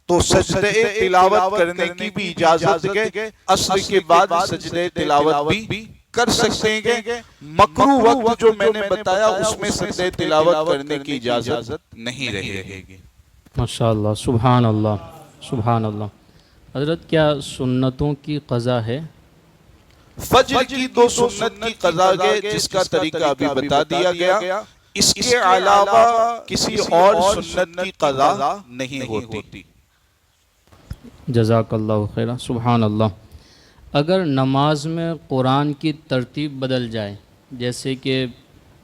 تو سجدہ تلاوت کرنے کی بھی اجازت ہے، عصر کے بعد سجدہ تلاوت بھی کر سکتے ہیں۔ مکروہ وقت جو میں نے بتایا اس میں سجدہ تلاوت کرنے کی اجازت نہیں رہے گی۔ ماشاءاللہ، سبحان اللہ، سبحان اللہ۔ حضرت کیا سنتوں کی قضا ہے؟ فجر کی 2 سنت کی قضا ہے، جس کا طریقہ ابھی بتا دیا گیا، اس کے علاوہ کسی اور سنت کی قضا نہیں ہوتی۔ جزاک اللہ خیرہ، سبحان اللہ۔ اگر نماز میں قرآن کی ترتیب بدل جائے، جیسے کہ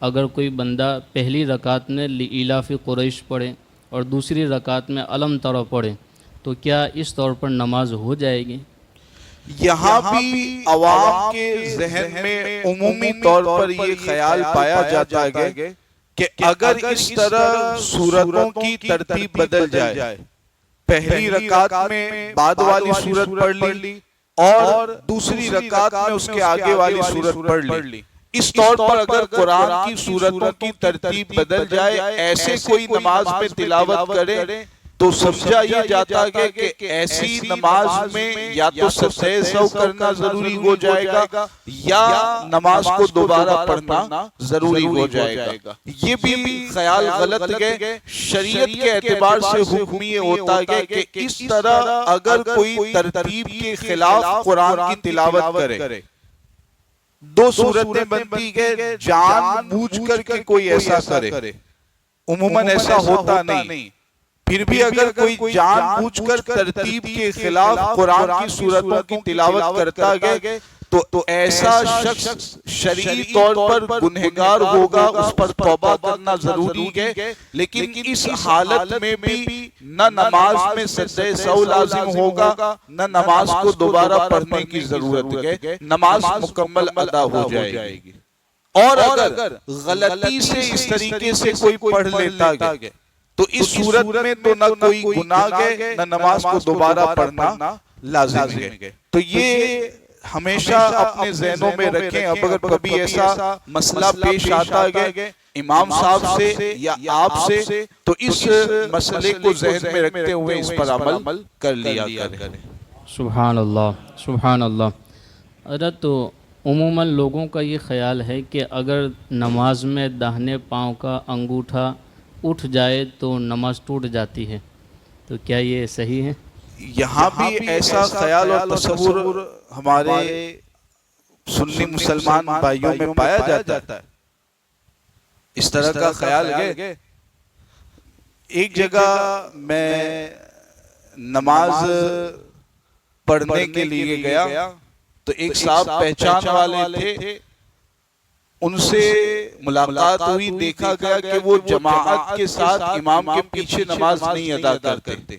اگر کوئی بندہ پہلی رکعت میں لإلاف قریش پڑھے اور دوسری رکعت میں الم تر پڑھے، تو کیا اس طور پر نماز ہو جائے گی؟ یہاں بھی عوام کے ذہن میں عمومی طور پر یہ خیال پایا جاتا ہے کہ اگر اس طرح سورتوں کی ترتیب بدل جائے، پہلی رکعت میں بعد والی سورت پڑھ لی اور دوسری رکعت میں اس کے آگے والی سورت پڑھ لی. اس طور پر اگر قرآن کی سورتوں کی ترتیب بدل جائے، ایسے کوئی نماز میں تلاوت کرے تو سمجھا یہ جاتا ہے کہ ایسی نماز میں یا تو سجدہ سہو کرنا ضروری ہو جائے گا یا نماز کو دوبارہ پڑھنا ضروری ہو جائے گا. یہ بھی خیال غلط ہے. شریعت کے اعتبار سے حکم یہ ہوتا ہے کہ اس طرح اگر کوئی ترتیب کے خلاف قرآن کی تلاوت کرے، دو صورتیں بنتی ہے، جان بوجھ کر کے کوئی ایسا کرے. عموماً ایسا ہوتا نہیں، پھر بھی اگر کوئی جان بوجھ کر ترتیب کے خلاف قرآن کی سورتوں کی تلاوت کرتا ہے تو ایسا شخص شرعی طور پر گنہگار ہوگا، اس پر توبہ کرنا ضروری ہے. لیکن اس حالت میں بھی نہ نماز میں سجدہ سہو لازم ہوگا نہ نماز کو دوبارہ پڑھنے کی ضرورت ہے، نماز مکمل ادا ہو جائے گی. اور اگر غلطی سے اس طریقے سے کوئی پڑھ لیتا ہے تو اس صورت میں تو نہ کوئی گناہ ہے نہ نماز کو دوبارہ پڑھنا لازم ہے. تو یہ ہمیشہ اپنے ذہنوں میں رکھیں. اب اگر کبھی ایسا مسئلہ پیش آتا ہے امام صاحب سے یا آپ سے تو اس مسئلے کو ذہن میں رکھتے ہوئے اس پر عمل کر لیا کریں. سبحان اللہ سبحان اللہ. حضرت تو عموماً لوگوں کا یہ خیال ہے کہ اگر نماز میں داہنے پاؤں کا انگوٹھا اٹھ جائے تو نماز ٹوٹ جاتی ہے، تو کیا یہ صحیح ہے؟ یہاں بھی ایسا خیال اور تصور ہمارے سنی مسلمان بھائیوں میں پایا جاتا ہے. اس طرح کا خیال ہے. ایک جگہ میں نماز پڑھنے کے لیے گیا تو ایک صاحب پہچان والے تھے، ان سے ملاقات ہوئی. دیکھا گیا کہ وہ جماعت کے ساتھ امام کے پیچھے نماز نہیں ادا کرتے.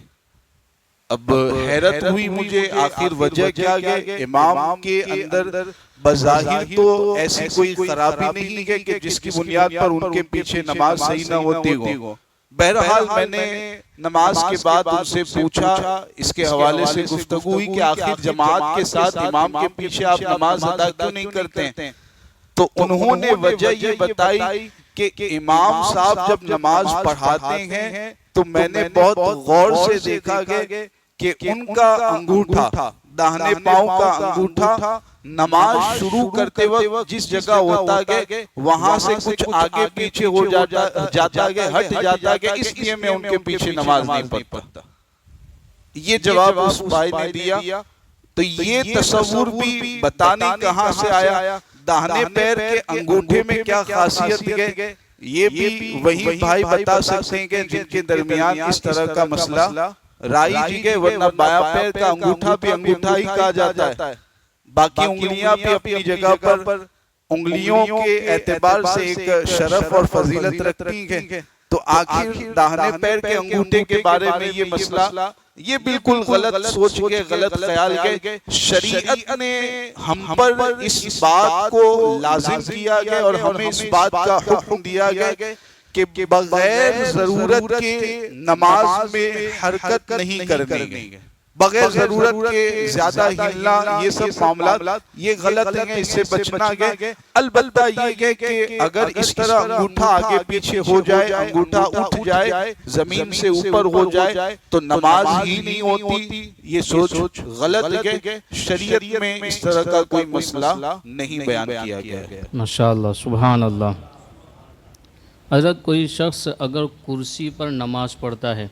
اب حیرت ہوئی مجھے، آخر وجہ کیا ہے؟ امام کے اندر بظاہر تو ایسی کوئی خرابی نہیں ہے کہ جس کی بنیاد پر ان کے پیچھے نماز صحیح نہ ہوتی ہو. بہرحال میں نے نماز کے بعد ان سے پوچھا، اس کے حوالے سے گفتگو ہوئی کہ آخر جماعت کے ساتھ امام کے پیچھے آپ نماز ادا کیوں نہیں کرتے ہیں؟ تو انہوں نے وجہ یہ بتائی کہ امام صاحب جب نماز پڑھاتے ہیں تو میں نے بہت غور سے دیکھا گیا کہ ان کا انگوٹھا، داہنے پاؤں کا انگوٹھا نماز شروع کرتے وقت جس جگہ ہوتا ہے وہاں سے کچھ آگے پیچھے ہو جاتا ہے، ہٹ جاتا ہے، اس لیے میں ان کے پیچھے نماز نہیں پڑھتا. یہ جواب اس بھائی نے دیا. تو یہ تصور بھی بتانے کہاں سے آیا؟ داہنے پیر کے انگوٹھے میں کیا خاصیت ہے یہ بھی وہی بھائی بتا سکتے ہیں جن کے درمیان اس طرح کا مسئلہ رائج ہے. ورنہ بایاں پیر کا انگوٹھا بھی انگوٹھا ہی کہا جاتا ہے. باقی انگلیاں بھی اپنی جگہ پر انگلیوں کے اعتبار سے ایک شرف اور فضیلت رکھتی ہیں. تو آخر داہنے پیر کے انگوٹھے کے بارے میں یہ مسئلہ، یہ بالکل غلط سوچ کے غلط خیال کے شریعت نے ہم پر اس بات کو لازم کیا گیا اور ہمیں اس بات کا حکم دیا گیا کہ بغیر ضرورت کے نماز میں حرکت نہیں کرنی ہے. بغیر ضرورت کے زیادہ ہلنا، یہ سب معاملات یہ غلط ہیں، اس سے بچنا ہے. البتہ یہ ہے کہ اگر اس طرح انگوٹھا آگے پیچھے ہو جائے، انگوٹھا اٹھ جائے، زمین سے اوپر ہو جائے تو نماز ہی نہیں ہوتی. یہ سوچ غلط ہے. شریعت میں اس طرح کا کوئی مسئلہ نہیں بیان کیا گیا ہے. ماشاءاللہ سبحان اللہ. حضرت کوئی شخص اگر کرسی پر نماز پڑھتا ہے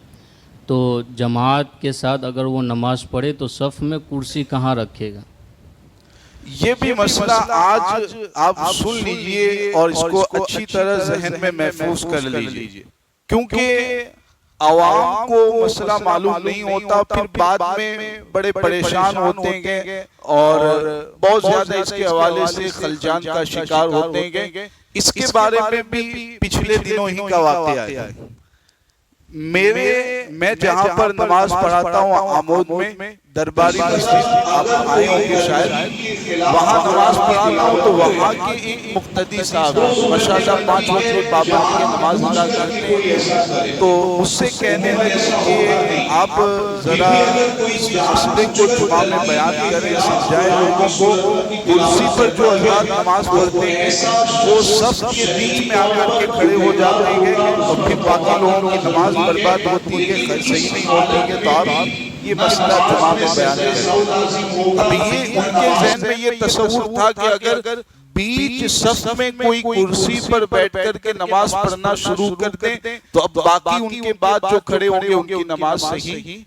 تو جماعت کے ساتھ اگر وہ نماز پڑھے تو صف میں کرسی کہاں رکھے گا؟ یہ بھی مسئلہ آج آپ سن لیجئے اور اس کو اچھی طرح ذہن میں محفوظ کر لیجئے، کیونکہ عوام کو مسئلہ معلوم نہیں ہوتا، پھر بعد میں بڑے پریشان ہوتے ہیں اور بہت زیادہ اس کے حوالے سے خلجان کا شکار ہوتے ہیں. اس کے بارے میں بھی پچھلے دنوں ہی کا واقعہ ہے. میں جہاں پر نماز پڑھاتا ہوں آمود میں درباری مسجد آپ آئے ہوں گے شاید، وہاں نماز پڑھاتا ہوں تو وہاں کے ایک مقتدی صاحب ماشاءاللہ 5 وقت پابندی کے نماز ادا کرتے ہیں، تو اس سے کہنے لگے کہ آپ ذرا اس مسئلے کو جمعہ میں بیان کریں، سمجھائیں لوگوں کو، کرسی پر جو حضرات نماز پڑھتے ہیں وہ سب کے بیچ میں آ کر کے کھڑے ہو جاتے ہیں اور پھر باقی لوگوں کی نماز برباد ہوتی ہے، صحیح نہیں ہوتی ہے، تو آپ یہ مسئلہ جمعہ میں بیان کریں۔ اب یہ ان کے ذہن میں یہ تصور تھا کہ اگر بیچ صف میں کوئی کرسی پر بیٹھ کر کے نماز پڑھنا شروع کر دیں تو اب باقی ان کے بعد جو کھڑے ہوں گے ان کی نماز صحیح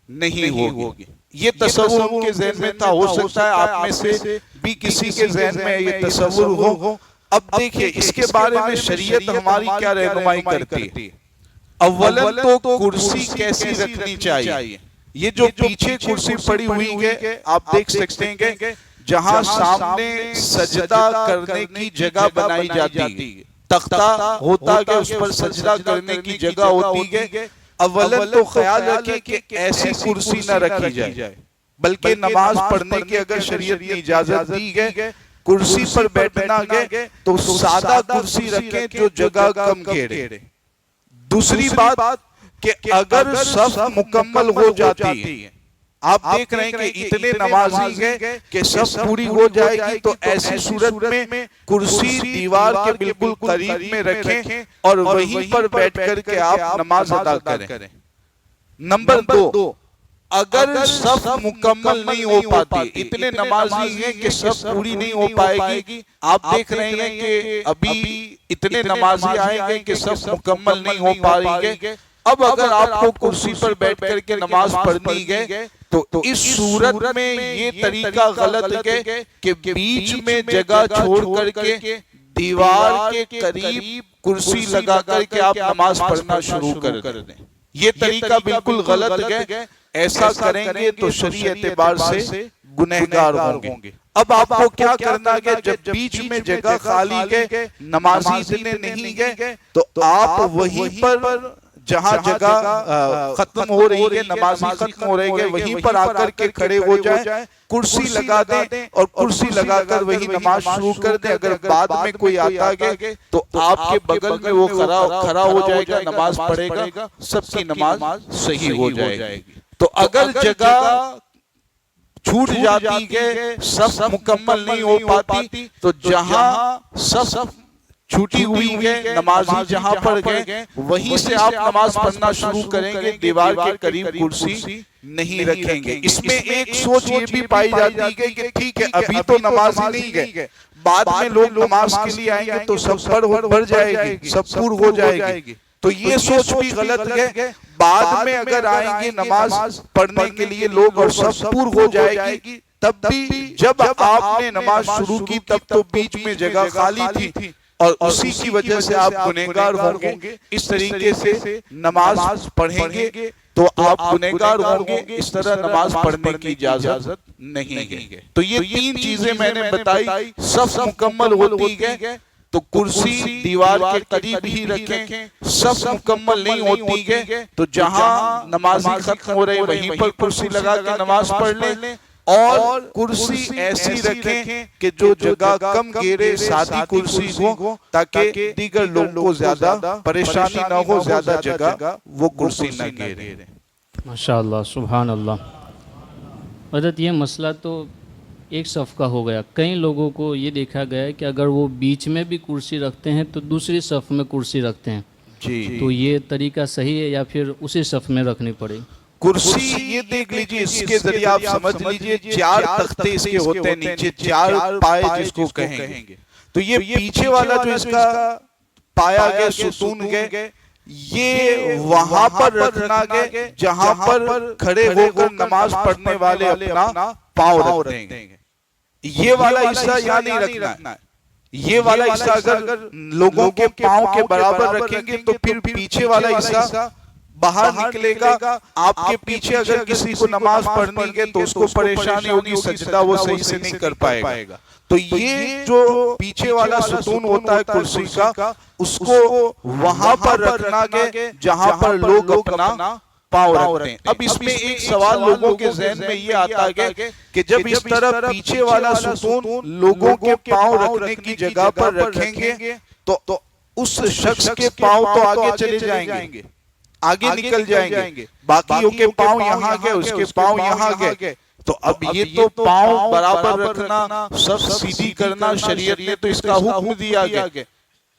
نہیں ہوگی۔ یہ تصور ان کے ذہن میں تھا، ہو سکتا ہے آپ میں سے بھی کسی کے ذہن میں یہ تصور ہو۔ اب دیکھیں اس کے بارے میں شریعت ہماری کیا رہنمائی کرتی ہے۔ اولاً تو کرسی کیسی رکھنی چاہیے، یہ جو پیچھے کرسی پڑی ہوئی ہے آپ دیکھ سکتے ہیں کہ جہاں سامنے سجدہ کرنے کی جگہ بنائی جاتی ہے، تختہ ہوتا ہے کہ اس پر سجدہ کرنے کی جگہ ہوتی ہے، اولاً تو خیال رکھیں کہ ایسی کرسی نہ رکھی جائے، بلکہ نماز پڑھنے کی اگر شریعت نے اجازت دی ہے کرسی پر بیٹھنا ہے تو سادہ کرسی رکھیں جو جگہ کم گھیرے۔ دوسری بات کہ اگر صف مکمل ہو جاتی ہے، آپ دیکھ رہے ہیں کہ اتنے نمازی ہیں کہ صف پوری ہو جائے گی، تو ایسی صورت میں کرسی دیوار کے بالکل قریب میں رکھیں اور وہیں پر بیٹھ کر کے آپ نماز ادا کریں۔ نمبر 2، اگر صف مکمل نہیں ہو پاتی، اتنے نمازی ہیں کہ صف پوری نہیں ہو پائے گی، آپ دیکھ رہے ہیں کہ ابھی اتنے نمازی آئیں گے کہ صف مکمل نہیں ہو پا رہی ہے، اب اگر آپ کو کرسی پر بیٹھ کر کے نماز پڑھنی ہے تو اس صورت میں یہ طریقہ غلط ہے کہ بیچ میں جگہ چھوڑ کر کے دیوار کے قریب کرسی لگا کر کے آپ نماز پڑھنا شروع کر دیں، یہ طریقہ بالکل غلط ہے۔ ایسا کریں گے تو شرعی اعتبار سے گنہگار ہوں گے۔ اب آپ کو کیا کرنا ہے، جب بیچ میں جگہ خالی ہے، نمازی اتنے نہیں ہے، تو آپ وہیں پر جہاں جگہ ختم ہو رہی ہے، نمازی ختم ہو رہی ہے، وہیں پر آ کر کے کھڑے ہو جائیں، کرسی لگا دیں اور کرسی لگا کر وہی نماز شروع کر دیں۔ اگر بعد میں کوئی آتا ہے تو آپ کے بغل میں وہ کھڑا ہو جائے گا، نماز پڑھے گا، سب کی نماز صحیح ہو جائے گی۔ تو اگر جگہ چھوٹ جاتی ہے، صف مکمل نہیں ہو پاتی، تو جہاں صف چھوٹی ہوئی ہے، نمازی جہاں پر گئے وہیں سے آپ نماز پڑھنا شروع کریں گے، دیوار کے قریب کرسی نہیں رکھیں گے۔ اس میں ایک سوچ یہ بھی پائی جاتی ہے کہ ٹھیک ہے ابھی تو نمازی نہیں گئے، بعد میں لوگ نماز کے لیے آئیں گے تو سب بڑھ جائے گی، سب پور ہو جائے گی، تو یہ سوچ بھی غلط ہے۔ بعد میں اگر آئیں گے نماز پڑھنے کے لیے لوگ اور سب پور ہو جائے گی، تب بھی جب آپ نے نماز شروع کی تب تو بیچ میں جگہ خالی تھی اور اسی کی وجہ سے آپ گنہگار ہوں گے۔ اس طریقے سے نماز پڑھیں گے تو آپ گنہگار ہوں گے، اس طرح نماز پڑھنے کی اجازت نہیں ہے۔ تو یہ 3 چیزیں میں نے بتائی، صف مکمل ہوتی ہے تو کرسی دیوار کے قریب ہی رکھیں، صف مکمل نہیں ہوتی ہے تو جہاں نمازی ختم ہو رہے وہیں پر کرسی لگا کے نماز پڑھ لیں، اور کرسی ایسی رکھیں کہ جو جگہ کم گھیرے، سادی کرسی ہو تاکہ دیگر لوگوں کو زیادہ پریشانی نہ ہو، زیادہ جگہ وہ کرسی نہ گھیرے۔ ماشاءاللہ، سبحان اللہ۔ حضرت یہ مسئلہ تو ایک صف کا ہو گیا، کئی لوگوں کو یہ دیکھا گیا ہے کہ اگر وہ بیچ میں بھی کرسی رکھتے ہیں تو دوسری صف میں کرسی رکھتے ہیں، تو یہ طریقہ صحیح ہے یا پھر اسی صف میں رکھنی پڑے؟ کرسی یہ دیکھ لیجئے، اس کے ذریعے آپ سمجھ لیجئے 4 تختے اس کے ہوتے ہیں، نیچے 4 پائے جس کو کہیں گے، تو یہ پیچھے والا جو اس کا پایا گیا، ستون گئے، یہ وہاں پر رکھنا گئے جہاں پر کھڑے ہو کر نماز پڑھنے والے اپنا پاؤں رکھیں گے۔ یہ والا حصہ یہاں نہیں رکھنا ہے، یہ والا حصہ اگر لوگوں کے پاؤں کے برابر رکھیں گے تو پھر پیچھے والا حصہ باہر نکلے گا۔ آپ کے پیچھے اگر کسی کو نماز پڑھنی ہے تو اس کو پریشانی ہوگی، سجدہ وہ صحیح سے نہیں کر پائے گا۔ تو یہ جو پیچھے والا ستون ہوتا ہے کرسی کا، اس کو وہاں پر رکھنا گے جہاں پر لوگ اپنا پاؤں رکھتے ہیں. اب اس میں ایک سوال لوگوں کے ذہن میں یہ آتا ہے کہ جب اس طرح پیچھے والا ستون لوگوں کے پاؤں رکھنے کی جگہ پر رکھیں گے تو اس شخص کے پاؤں تو آگے چلے جائیں گے, آگے نکل جائیں گے, باقیوں کے پاؤں یہاں گئے, اس کے پاؤں یہاں گئے. تو اب یہ تو پاؤں برابر رکھنا, صف سیدھی کرنا شریعت نے تو اس کا حکم دیا گیا,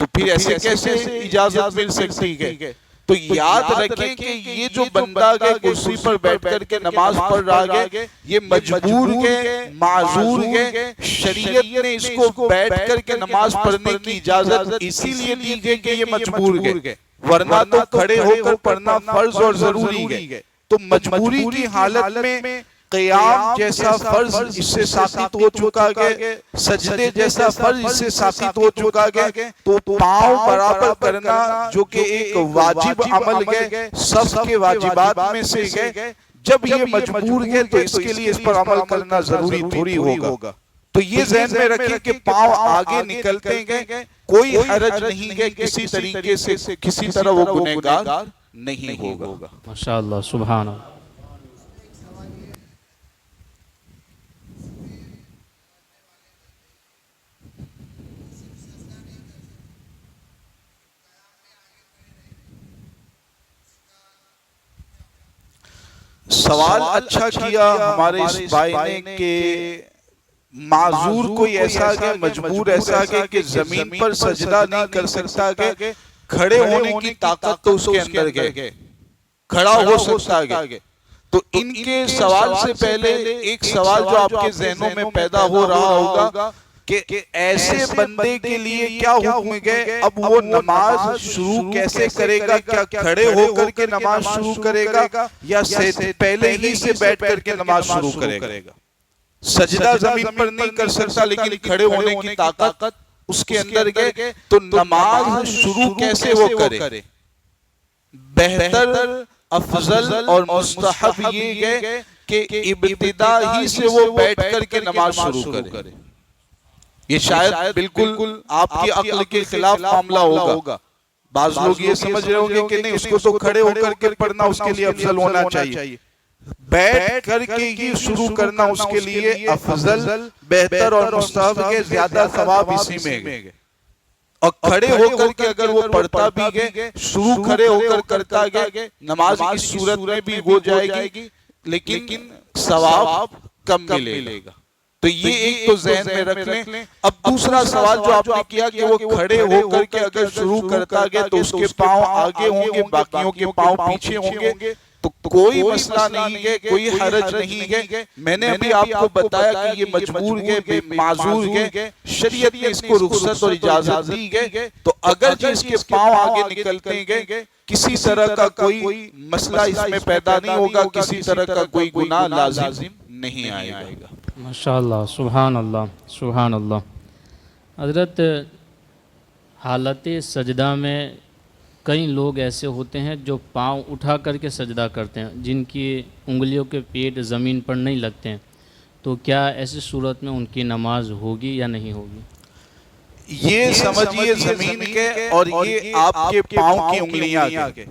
تو پھر ایسے کیسے اجازت مل سکتی ہے؟ تو یاد رکھیں کہ یہ جو بندہ گئے کرسی پر بیٹھ کر کے نماز پڑھ رہا گئے, یہ مجبور گئے, معذور گئے. شریعت نے اس کو بیٹھ کر کے نماز پڑھنے کی اجازت اسی لیے دی گئی کہ یہ مجبور گئے, ورنہ تو کھڑے ہو کر پڑھنا فرض اور ضروری ہے. تو مجبوری کی حالت میں قیام جیسا فرض اس سے ثابت ہو چکا گیا, سجدے جیسا فرض اس سے ثابت ہو چکا گیا, تو پاؤں برابر کرنا جو کہ ایک واجب عمل گئے, صف کے واجبات میں سے گئے, جب یہ مجبور گئے تو اس کے لیے اس پر عمل کرنا ضروری تھوڑی ہوگا. تو یہ ذہن میں رکھیں کہ پاؤں آگے نکلتے گئے, کوئی حرج نہیں ہے, کسی طریقے سے کسی طرح وہ گنہگار نہیں ہوگا. ماشاءاللہ, سبحان اللہ. سوال اچھا کیا ہمارے اس بھائی نے کہ معذور کوئی ایسا ہے, مجبور ایسا ہے کہ زمین پر سجدہ نہیں کر سکتا, کہ کھڑے ہونے کی طاقت تو اس کے اندر ہے, کھڑا ہو سکتا ہے. تو ان کے سوال سے پہلے ایک سوال جو آپ کے ذہنوں میں پیدا ہو رہا ہوگا کہ ایسے بندے کے لیے کیا حکم ہے, اب وہ نماز شروع کیسے کرے گا؟ کیا کھڑے ہو کر کے نماز شروع کرے گا یا پہلے ہی سے بیٹھ کر کے نماز شروع کرے گا؟ سجدہ زمین پر نہیں کر سکتا لیکن کھڑے ہونے کی طاقت اس کے اندر ہے, تو نماز شروع کیسے وہ کرے؟ بہتر, افضل اور مستحب یہ ہے کہ ابتدا ہی سے وہ بیٹھ کر کے نماز شروع کرے. یہ شاید بالکل آپ کی عقل کے خلاف معاملہ ہوگا. بعض لوگ یہ سمجھ رہے ہوں گے کہ نہیں, اس کو تو کھڑے ہو کر کے پڑھنا اس کے لیے افضل ہونا چاہیے, بیٹھ کر کے ہی شروع کرنا اس کے لیے افضل, بہتر اور مستحب ہے, زیادہ ثواب اسی میں ہے. اور کھڑے ہو کر کے اگر وہ پڑھتا بھی ہے, شروع کھڑے ہو کر کرتا ہے, نماز اس صورت میں بھی ہو جائے گی لیکن ثواب کم ملے گا. تو یہ ایک تو ذہن میں رکھ لیں. اب دوسرا سوال جو آپ نے کیا کہ وہ کھڑے ہو کر کے اگر شروع کرتا گیا تو اس کے پاؤں آگے ہوں گے, باقیوں کے پاؤں پیچھے ہوں گے, تو کوئی مسئلہ نہیں ہے, کوئی حرج نہیں ہے. میں نے ابھی آپ کو بتایا کہ یہ مجبور ہے, معذور ہے, شریعت نے اس کو رخصت اور اجازت دی ہے. تو اگر جس کے پاؤں آگے نکلتے گئے کسی طرح کا کوئی مسئلہ اس میں پیدا نہیں ہوگا, کسی طرح کا کوئی گناہ لازم نہیں آئے گا. ماشاءاللہ, سبحان اللہ, سبحان اللہ. حضرت, حالت سجدہ میں کئی لوگ ایسے ہوتے ہیں جو پاؤں اٹھا کر کے سجدہ کرتے ہیں, جن کی انگلیوں کے پیٹ زمین پر نہیں لگتے ہیں, تو کیا ایسی صورت میں ان کی نماز ہوگی یا نہیں ہوگی؟ یہ سمجھیے زمین کے اور یہ آپ کے پاؤں کی انگلیاں کے.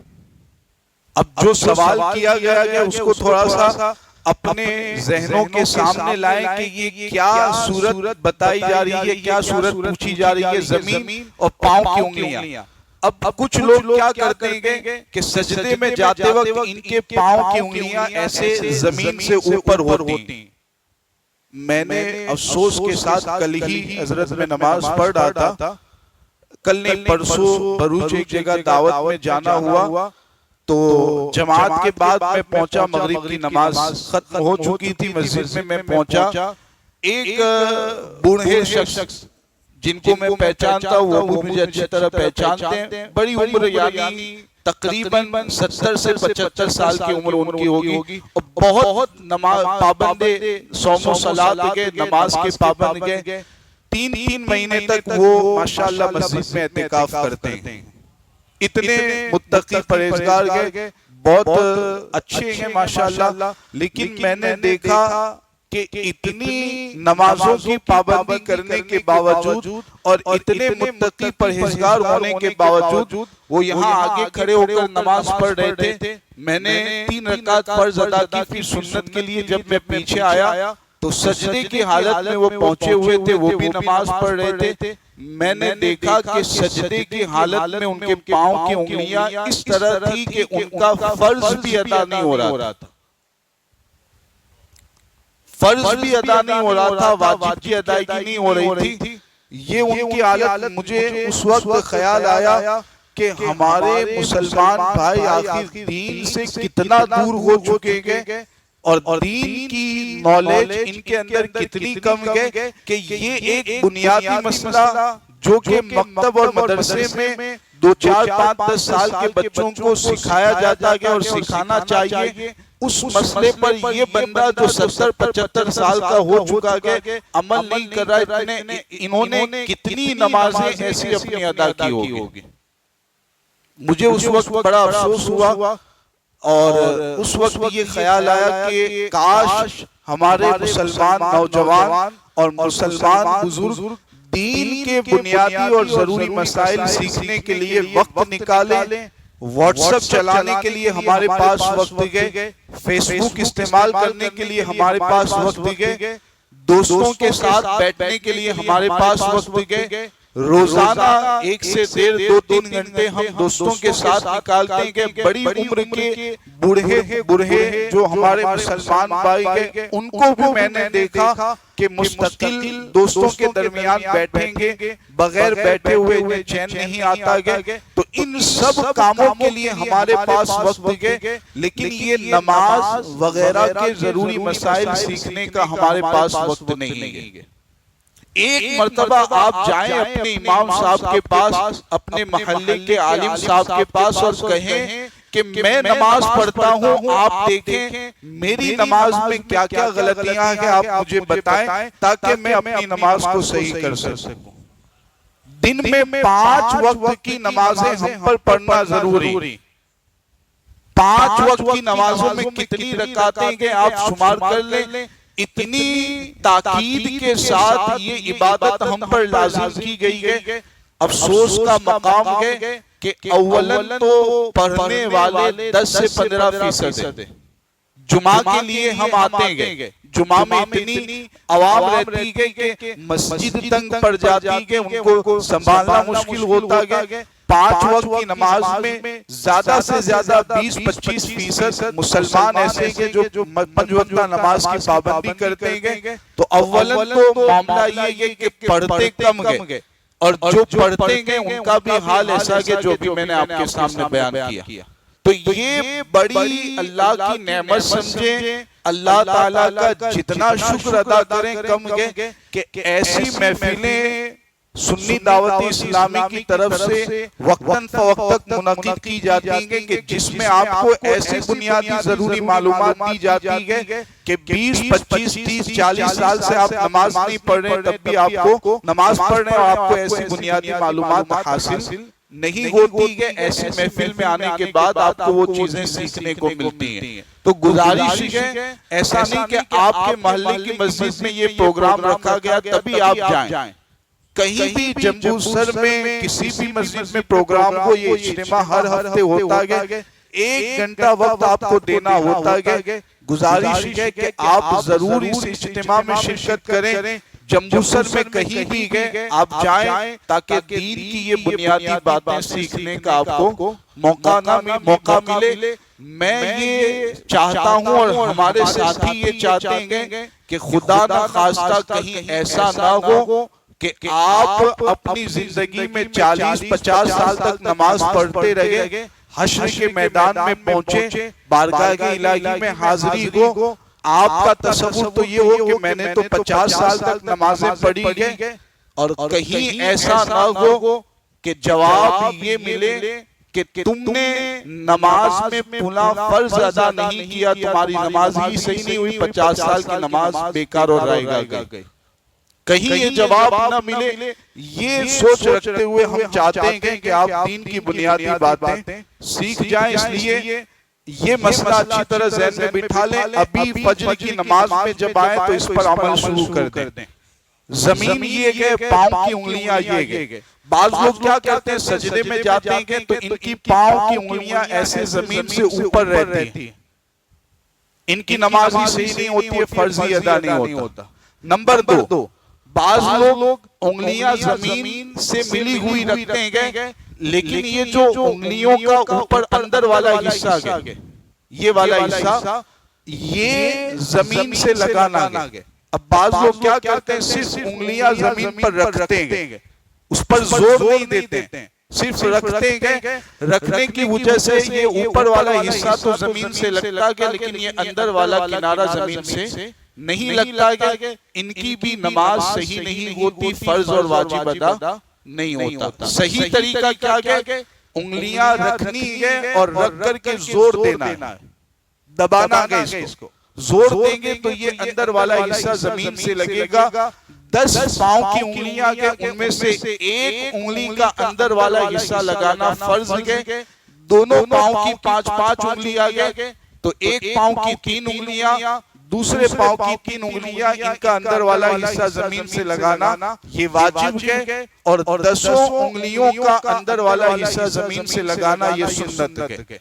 اب جو سوال کیا گیا ہے اس کو تھوڑا سا اپنے ذہنوں کے سامنے لائیں کہ یہ کیا صورت بتائی جا رہی ہے, کیا صورت پوچھی جا رہی ہے, زمین اور پاؤں کی انگلیاں. اب کچھ لوگ کیا کرتے ہیں کہ سجدے میں جاتے وقت ان کے پاؤں کی انگلیاں ایسے زمین سے اوپر ہوتی ہیں. میں نے افسوس کے ساتھ کل ہی حضرت میں نماز پڑھ رہا تھا, کل نہیں پرسوں بروچ ایک جگہ دعوت میں جانا ہوا, تو جماعت کے بعد میں پہنچا, مغرب کی نماز ختم ہو چکی تھی, مسجد میں پہنچا. ایک بوڑھے شخص جن کو میں پہچانتا ہوں, وہ مجھے اچھی طرح پہچانتے ہیں, بڑی عمر یعنی تقریباً 70 سے 75 سال کی عمر ان کی ہوگی, اور بہت نماز پابند, صوم و صلاۃ کے, نماز کے پابند گئے. 3 مہینے تک وہ ماشاءاللہ مسجد میں اعتکاف کرتے ہیں. اتنے متقی پرہیزگار گئے, بہت اچھے ہیں ماشاءاللہ. لیکن میں نے دیکھا کہ اتنی نمازوں کی پابندی کرنے کے باوجود اور اتنے متقی پرہیزگار ہونے کے باوجود وہ یہاں آگے کھڑے ہو کر نماز پڑھ رہے تھے. میں نے 3 رکعت فرض ادا کی پھر سنت کے لیے جب میں پیچھے آیا تو سجدے کی حالت میں وہ پہنچے ہوئے تھے, وہ بھی نماز پڑھ رہے تھے. میں نے دیکھا کہ سجدے کی حالت میں ان کے پاؤں کی انگلیاں اس طرح تھی کہ ان کا فرض بھی ادا نہیں ہو رہا تھا, فرض بھی ادا نہیں ہو رہا تھا, واجب کی ادائیگی نہیں ہو رہی تھی. یہ ان کی حالت, مجھے اس وقت خیال آیا کہ ہمارے مسلمان بھائی آخر دین سے کتنا دور ہو چکے گئے اور دین کی نالج ان کے اندر کتنی کم گئے کہ یہ ایک بنیادی مسئلہ جو کہ مکتب اور مدرسے میں 2 4 5 10 سال کے بچوں کو سکھایا جاتا ہے اور سکھانا چاہیے, اس مسئلے پر یہ بندہ جو 70 75 سال کا ہو چکا ہے عمل نہیں کر رہا ہے. انہوں نے کتنی نمازیں ایسی اپنی ادا کی ہوگی. مجھے اس وقت بڑا افسوس ہوا اور اس وقت یہ خیال آیا کہ کاش ہمارے مسلمان نوجوان اور مسلمان بزرگ دین کے بنیادی اور ضروری مسائل سیکھنے کے لیے وقت نکالیں. واٹس ایپ چلانے کے لیے ہمارے پاس وقت گئے, فیس بک استعمال کرنے کے لیے ہمارے پاس وقت گئے, دوستوں کے ساتھ بیٹھنے کے لیے ہمارے پاس وقت گئے. روزانہ 1 سے 1.5 2 3 گھنٹے ہم دوستوں کے ساتھ نکالتے ہیں کہ بڑی عمر کے بوڑھے جو ہمارے مسلمان بھائی ہیں ان کو بھی میں نے دیکھا کہ مستقل دوستوں کے درمیان بیٹھیں گے, بغیر بیٹھے ہوئے انہیں چین نہیں آتا گے. تو ان سب کاموں کے لیے ہمارے پاس وقت گئے, لیکن یہ نماز وغیرہ کے ضروری مسائل سیکھنے کا ہمارے پاس وقت نہیں ہے. ایک مرتبہ آپ جائیں اپنے امام صاحب کے پاس, اپنے محلے کے عالم صاحب کے پاس اور کہیں کہ میں نماز پڑھتا ہوں, آپ دیکھیں میری نماز میں کیا کیا غلطیاں ہیں, آپ مجھے بتائیں تاکہ میں اپنی نماز کو صحیح کر سکوں. دن میں 5 وقت کی نمازیں ہم پر پڑھنا ضروری. 5 وقت کی نمازوں میں کتنی رکعتیں ہیں آپ شمار کر لیں. اتنی تاکید کے ساتھ یہ عبادت ہم پر لازم کی گئی ہے. افسوس کا مقام ہے کہ اولاً تو پڑھنے والے 10 سے 15% ہیں. جمعہ کے لیے ہم آتے ہیں, جمعہ میں اتنی عوام رہتی ہے کہ مسجد تنگ پڑ جاتی ہے, ان کو سنبھالنا مشکل ہوتا ہے. 5 وقت کی نماز میں زیادہ سے زیادہ 20-25% مسلمان ایسے ہیں جو 5 وقت نماز کی پابندی کرتے ہیں. تو اولاً تو معاملہ یہ ہے کہ پڑھتے کم گئے اور جو پڑھتے ہیں ان کا بھی حال ایسا ہے جو بھی میں نے آپ کے سامنے بیان کیا. تو یہ بڑی اللہ کی نعمت سمجھیں, اللہ تعالیٰ کا جتنا شکر ادا کریں کم گئے کہ ایسی محفلیں سنی دعوت اسلامی کی طرف سے وقتاً فوقتاً منعقد کی جاتی ہیں کہ جس میں آپ کو ایسے بنیادی ضروری معلومات دی جاتی ہے کہ 20 25 30 40 سال سے آپ نماز نہیں پڑھ رہے تب بھی آپ کو نماز پڑھ رہے ہیں اور آپ کو ایسی بنیادی معلومات حاصل نہیں ہوتی ہے. ایسی محفل میں آنے کے بعد آپ کو وہ چیزیں سیکھنے کو ملتی ہیں. تو گزارش ہے ایسا نہیں کہ آپ کے محلے کی مسجد میں یہ پروگرام رکھا گیا تبھی آپ جائیں. کہیں بھی جمبو سر میں کسی بھی مسجد میں پروگرام ہو, یہ اجتماع ہر ہفتے ہوتا ہے, 1 گھنٹہ وقت آپ کو دینا ہوتا ہے. گزارش ہے کہ آپ ضرور اس اجتماع میں شرکت کریں. جمبو سر میں کہیں بھی گئے آپ جائیں تاکہ دین کی یہ بنیادی باتیں سیکھنے کا آپ کو موقع ملے. میں یہ چاہتا ہوں اور ہمارے ساتھی یہ چاہتے ہیں کہ خدا نہ خواستہ کہیں ایسا نہ ہو کہ آپ اپنی زندگی میں 40-50 سال تک نماز پڑھتے رہے, حشر کے میدان میں پہنچے, بارگاہ الہی میں حاضری ہو, آپ کا تصور تو یہ ہو کہ میں نے تو 50 سال تک نمازیں پڑھی ہیں, اور کہیں ایسا نہ ہو کہ جواب یہ ملے کہ تم نے نماز میں پھلا فرض ادا نہیں کیا, تمہاری نماز ہی صحیح نہیں ہوئی, 50 سال کی نماز بیکار اور رائے گئی. کہیں یہ جواب نہ ملے. یہ سوچ رکھتے ہوئے ہم چاہتے ہیں کہ آپ دین کی بنیادی باتیں سیکھ جائیں. اس لیے یہ مسئلہ اچھی طرح ذہن میں بٹھا لیں، ابھی فجر کی نماز میں جب آئیں تو اس پر عمل شروع کر دیں۔ زمین یہ گئے، پاؤں کی انگلیاں یہ گئے۔ بعض لوگ کیا کرتے ہیں، سجدے میں جاتے ہیں تو ان کی پاؤں کی انگلیاں ایسے زمین سے اوپر رہتی ہیں، ان کی نماز ہی صحیح نہیں ہوتی ہے، فرض ہی ادا نہیں ہوتا۔ نمبر 2، بعض لوگ انگلیاں زمین سے ملی ہوئی رکھتے ہیں، لیکن یہ جو انگلیوں کا اوپر اندر والا حصہ گئے، یہ والا حصہ یہ زمین سے لگانا گئے۔ اب بعض لوگ کیا کرتے ہیں، صرف انگلیاں زمین پر رکھتے ہیں، اس پر زور نہیں دیتے ہیں، صرف رکھتے ہیں۔ رکھنے کی وجہ سے یہ اوپر والا حصہ تو زمین سے لگتا گیا، لیکن یہ اندر والا کنارہ زمین سے نہیں لگتا گیا۔ ان کی بھی نماز صحیح نہیں ہوتی، فرض اور واجب ادا نہیں ہوتا۔ صحیح طریقہ کیا ہے، انگلیاں رکھنی ہے اور رکھ کر کے زور دینا ہے، دبانا ہے اس کو۔ زور دیں گے تو یہ اندر والا حصہ زمین سے لگے گا۔ 10 پاؤں کی انگلیاں گئے، ان میں سے ایک انگلی کا اندر والا حصہ لگانا فرض ہے۔ دونوں پاؤں کی 5 انگلیاں گئے تو ایک پاؤں کی 3 انگلیاں، دوسرے پاؤں کی 3 انگلیاں، ان کا اندر والا حصہ زمین سے لگانا یہ واجب ہے، اور 10 انگلیوں کا اندر والا حصہ زمین سے لگانا یہ سنت ہے۔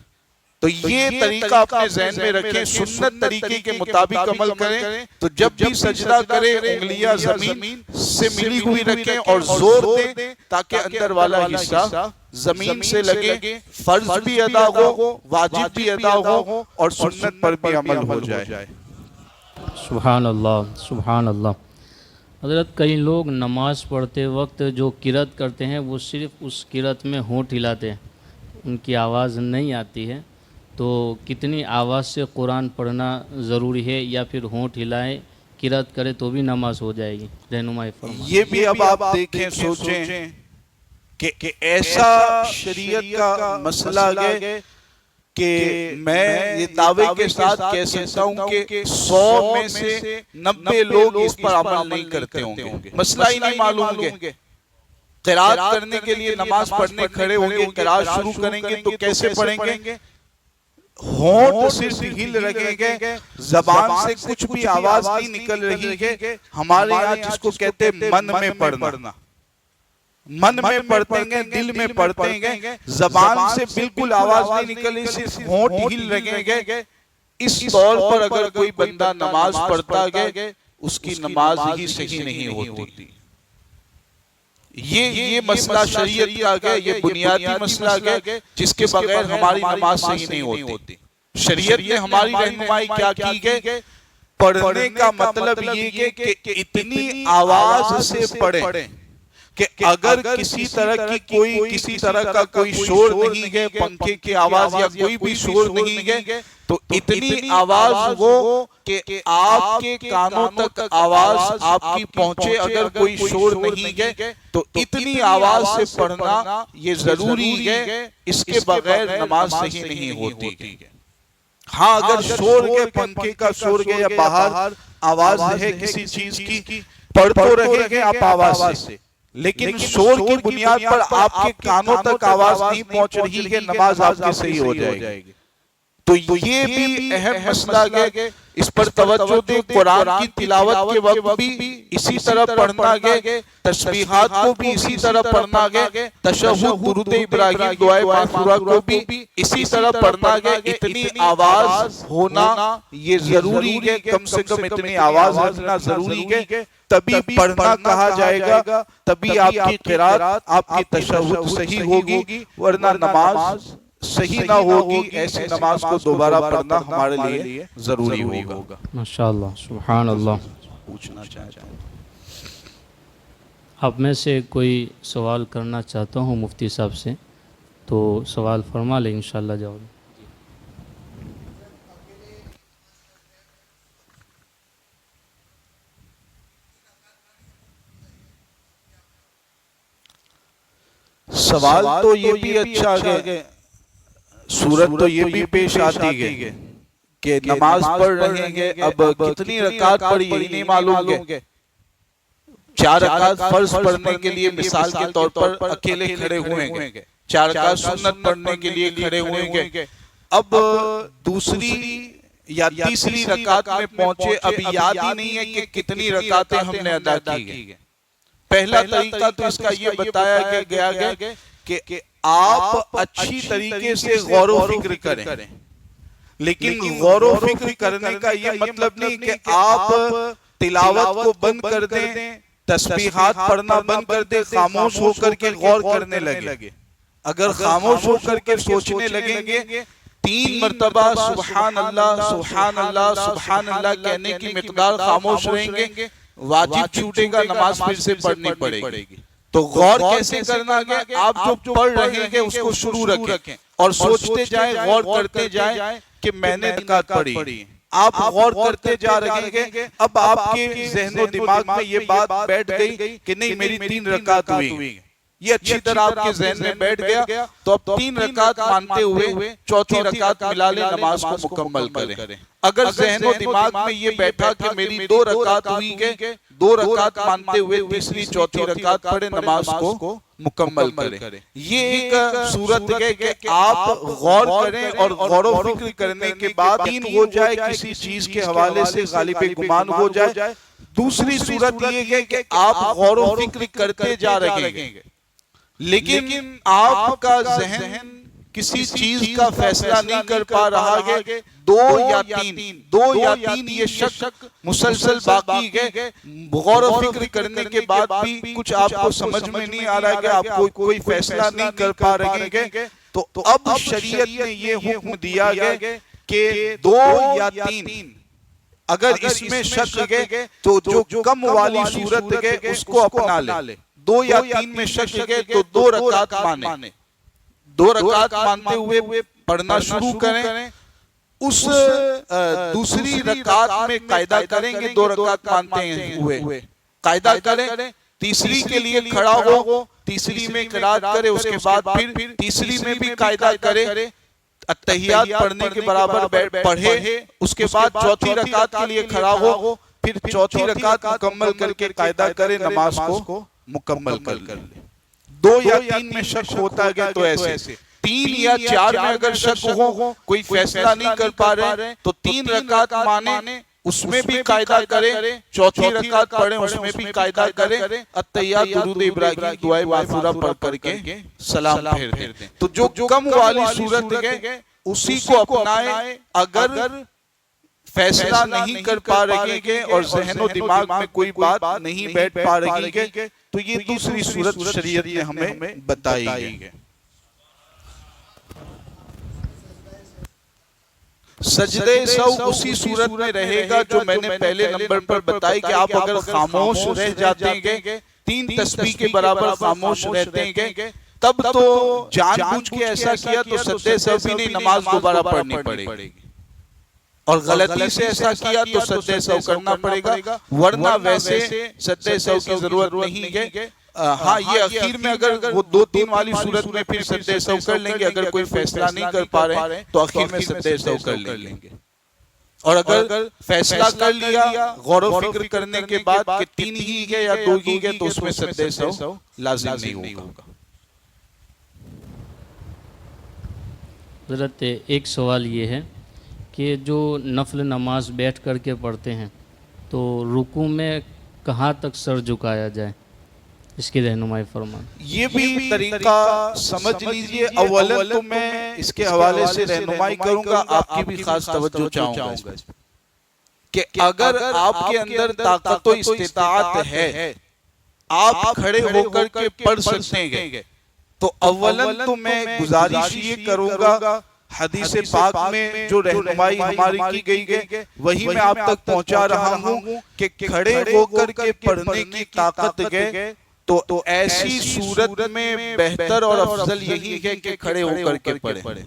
تو یہ طریقہ اپنے ذہن میں رکھیں، سنت طریقے کے مطابق عمل کریں تو جب بھی سجدہ کریں انگلیاں زمین سے ملی ہوئی رکھیں اور زور دیں تاکہ اندر والا حصہ زمین سے لگے، فرض بھی ادا ہو، واجب بھی ادا ہو اور سنت پر بھی عمل ہو جائے۔ سبحان اللہ، سبحان اللہ۔ حضرت کئی لوگ نماز پڑھتے وقت جو قرأت کرتے ہیں وہ صرف اس قرأت میں ہونٹ ہلاتے ہیں، ان کی آواز نہیں آتی ہے، تو کتنی آواز سے قرآن پڑھنا ضروری ہے، یا پھر ہونٹ ہلائے قرأت کرے تو بھی نماز ہو جائے گی؟ رہنمائی فرمائیں۔ یہ بھی اب آپ دیکھیں، سوچیں کہ ایسا شریعت کا مسئلہ ہے کہ میں یہ دعوے کے ساتھ کہہ سکتا ہوں کہ 100 میں سے 90 لوگ اس پر عمل نہیں کرتے ہوں گے، مسئلہ ہی نہیں معلوم گے۔ قرأت کرنے کے لیے نماز پڑھنے کھڑے ہوں گے، قرأت شروع کریں گے تو کیسے پڑھیں گے؟ ہونٹ صرف ہل رہے گے، زبان سے کچھ بھی آواز نہیں نکل رہی ہے۔ ہمارے یہاں جس کو کہتے ہیں من میں پڑھنا، من میں پڑھتے ہیں، دل میں پڑھتے ہیں، زبان سے بالکل آواز نہیں نکل رہی، صرف ہونٹ ہل رہے گے۔ اس طور پر اگر کوئی بندہ نماز پڑھتا ہے اس کی نماز ہی صحیح نہیں ہوتی۔ یہ مسئلہ شریعت کا ہے، یہ بنیادی مسئلہ ہے جس کے بغیر ہماری نماز صحیح نہیں ہوتی۔ شریعت نے ہماری رہنمائی کیا کی ہے؟ پڑھنے کا مطلب یہ ہے کہ اتنی آواز سے پڑھیں کہ اگر کسی طرح کا کوئی شور نہیں ہے، پنکھے کی آواز یا کوئی بھی شور نہیں ہے، تو اتنی آواز ہو کہ آپ کے کانوں تک آواز آپ کی پہنچے۔ اگر کوئی شور نہیں ہے تو اتنی آواز سے پڑھنا یہ ضروری ہے، اس کے بغیر نماز صحیح نہیں ہوتی۔ ہاں اگر شور ہے، پنکھے کا شور ہے یا باہر آواز ہے کسی چیز کی، پڑھ تو رہے گے آپ آواز سے، لیکن شور کی بنیاد پر آپ کے کانوں تک آواز نہیں پہنچ رہی ہے، نماز آپ کی صحیح ہو جائے گی۔ تو یہ بھی اہم مسئلہ ہے، اس پر توجہ دیں۔ قرآن کی تلاوت کے وقت بھی اسی طرح پڑھنا ہے، تسبیحات کو بھی اسی طرح پڑھنا ہے، تشہد، درود ابراہیم، دعائے مغفورہ کو بھی اسی طرح پڑھنا ہے۔ اتنی آواز ہونا یہ ضروری ہے، کم سے کم اتنی آواز رکھنا ضروری ہے، تبھی پڑھنا کہا جائے گا، تبھی آپ کی قرأت، آپ کی تشہد صحیح ہوگی، ورنہ نماز صحیح نہ ہوگی۔ ایسی نماز کو دوبارہ پڑھنا ہمارے لیے ضروری ہوگا۔ ماشاءاللہ، سبحان اللہ۔ پوچھنا چاہتا ہوں، آپ میں سے کوئی سوال کرنا چاہتا ہوں مفتی صاحب سے تو سوال فرما لیں، انشاءاللہ جواب۔ سوال تو یہ بھی اچھا ہے، صورت تو یہ بھی پیش آتی ہے کہ نماز پڑھ رہے ہیں، اب کتنی رکعت پڑھی یہی نہیں معلوم ہے۔ 4 رکعت فرض پڑھنے کے لیے مثال کے طور پر اکیلے کھڑے ہوئے ہیں، 4 رکعت سنت پڑھنے کے لیے کھڑے ہوئے ہیں، اب دوسری یا تیسری رکعت میں پہنچے، ابھی یاد ہی نہیں ہے کہ کتنی رکعتیں ہم نے ادا کی ہیں۔ پہلا طریقہ تو اس کا یہ بتایا گیا کہ آپ اچھی طریقے سے غور و فکر کریں، لیکن غور و فکر کرنے کا یہ مطلب نہیں کہ آپ تلاوت کو بند کر دیں، تسبیحات پڑھنا بند کر دیں، خاموش ہو کر کے غور کرنے لگے۔ اگر خاموش ہو کر کے سوچنے لگیں گے، 3 مرتبہ سبحان اللہ سبحان اللہ سبحان اللہ کہنے کی مقدار خاموش رہیں گے، واجب چھوٹے گا، نماز پھر سے پڑھنی پڑے گی۔ تو غور کیسے کرنا ہے؟ آپ جو پڑھ رہے ہیں اس کو شروع رکھیں اور سوچتے جائیں، غور کرتے جائیں کہ میں نے رکعت پڑھی۔ آپ غور کرتے جا رہے ہیں، اب آپ کے ذہن و دماغ میں یہ بات بیٹھ گئی کہ نہیں میری 3 رکعت ہوئی، یہ اچھی طرح آپ کے ذہن میں بیٹھ گیا، تو اب 3 رکعت مانتے ہوئے چوتھی رکعت ملا لیں، نماز کو مکمل کریں۔ اگر ذہن و دماغ میں یہ بیٹھا کہ میری 2 رکعت ہوئی گے، 2 رکعت مانتے ہوئے تیسری چوتھی رکعت پڑھیں، نماز کو مکمل کریں۔ یہ ایک صورت ہے کہ آپ غور کریں اور غور و فکر کرنے کے بعد یقین ہو جائے، کسی چیز کے حوالے سے غالب گمان ہو جائے۔ دوسری صورت یہ ہے کہ آپ غور و فکر کرتے جا رہے ہیں، لیکن آپ کا ذہن کسی چیز کا فیصلہ نہیں کر پا رہا ہے، 2 یا 3 یہ شک مسلسل باقی ہے۔ غور و فکر کرنے کے بعد بھی کچھ آپ کو سمجھ میں نہیں آ رہا ہے، آپ کوئی فیصلہ نہیں کر پا رہے ہیں، تو اب شریعت نے یہ حکم دیا ہے کہ 2 یا 3 اگر اس میں شک ہے تو جو کم والی صورت ہے اس کو اپنا لے۔ 2 یا 3 میں شک ہے تو 2 رکعت مانے، 2 رکعت مانتے ہوئے پڑھنا شروع کریں۔ اس دوسری رکعت میں قاعدہ کریں گے، 2 رکعت مانتے ہوئے قاعدہ کریں، تیسری کے لیے کھڑا ہو، تیسری میں قرات کرے، اس کے بعد پھر تیسری میں بھی قاعدہ کرے، اتحیات پڑھنے کے برابر پڑھے، اس کے بعد چوتھی رکعت کے لیے کھڑا ہو، پھر چوتھی رکعت مکمل کر کے قاعدہ کرے، نماز کو مکمل کر لے۔ 2 یا 3 میں شک ہوتا ہے تو ایسے 3 یا 4 میں اگر شک ہو، کوئی فیصلہ نہیں کر پا رہے تو 3 رکعت مانے، اس میں بھی قاعدہ کرے، چوتھی رکعت پڑھیں، اس میں بھی قاعدہ کرے، اتحیات درود ابراہیم دعائے معثورہ پڑھ کر کے سلام پھیر دیں۔ تو جو کم والی صورت ہے اسی کو اپنائیں۔ اگر فیصلہ نہیں کر پا رہے ہیں اور ذہن و دماغ میں کوئی بات نہیں بیٹھ پا رہی ہے تو یہ دوسری صورت شریعت نے ہمیں بتائی ہے۔ سجدہ سہو اسی صورت میں رہے گا جو میں نے پہلے نمبر پر بتائی کہ آپ اگر خاموش رہ جاتے ہیں، 3 تسبیح کے برابر خاموش رہتے ہیں، تب تو جان بوجھ کے ایسا کیا تو سجدہ سہو بھی نہیں، نماز دوبارہ پڑھنی پڑے گی، اور غلطی سے ایسا کیا تو سجدہ سہو کرنا پڑے گا، ورنہ ویسے سجدہ سہو کی ضرورت نہیں ہے۔ ہاں یہ اخیر میں اگر وہ 2-3 والی صورت میں پھر سجدہ سہو کر لیں گے، اگر کوئی فیصلہ نہیں کر پا رہے تو اخیر میں سجدہ سہو کر لیں گے، اور اگر فیصلہ کر لیا غور و فکر کرنے کے بعد کہ 3 ہی ہے یا 2 ہی ہے تو اس میں سجدہ سہو لازم نہیں ہوگا۔ حضرت ایک سوال یہ ہے کہ جو نفل نماز بیٹھ کر کے پڑھتے ہیں تو رکوع میں کہاں تک سر جھکایا جائے، اس کی رہنمائی فرمائیں۔ یہ بھی طریقہ سمجھ لیجئے۔ اولا تو میں اس کے حوالے سے رہنمائی کروں گا، آپ کی بھی خاص توجہ چاہوں گا کہ اگر آپ کے اندر طاقت و استطاعت ہے، آپ کھڑے ہو کر کے پڑھ سکتے ہیں، تو اولا تو میں گزارش یہ کروں گا، حدیث پاک میں جو رہنمائی ہماری کی گئی ہے وہی میں آپ تک پہنچا رہا ہوں کہ کھڑے ہو کر کے پڑھنے کی طاقت ہے تو ایسی صورت میں بہتر اور افضل یہی ہے کہ کھڑے ہو کر کے پڑھیں۔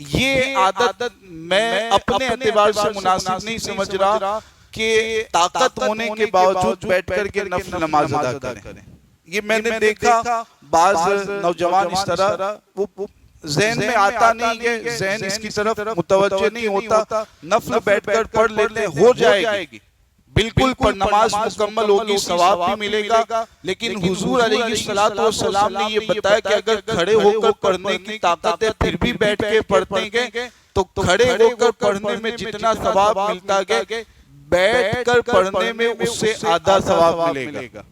یہ عادت میں اپنے اعتبار سے مناسب نہیں سمجھ رہا کہ طاقت ہونے کے باوجود بیٹھ کر کے نفل نماز ادا کریں۔ یہ میں نے دیکھا بعض نوجوان اس طرح وہ ذہن میں آتا نہیں ہے، ذہن اس کی طرف متوجہ نہیں ہوتا، نفل بیٹھ کر پڑھ لیتے ہو جائے گی، بالکل پر نماز مکمل ہوگی، ثواب بھی ملے گا، لیکن حضور علیہ الصلوۃ والسلام نے یہ بتایا کہ اگر کھڑے ہو کر پڑھنے کی طاقت ہے پھر بھی بیٹھ کے پڑھتے گے تو کھڑے ہو کر پڑھنے میں جتنا ثواب ملتا ہے بیٹھ کر پڑھنے میں اس سے آدھا ثواب ملے گا۔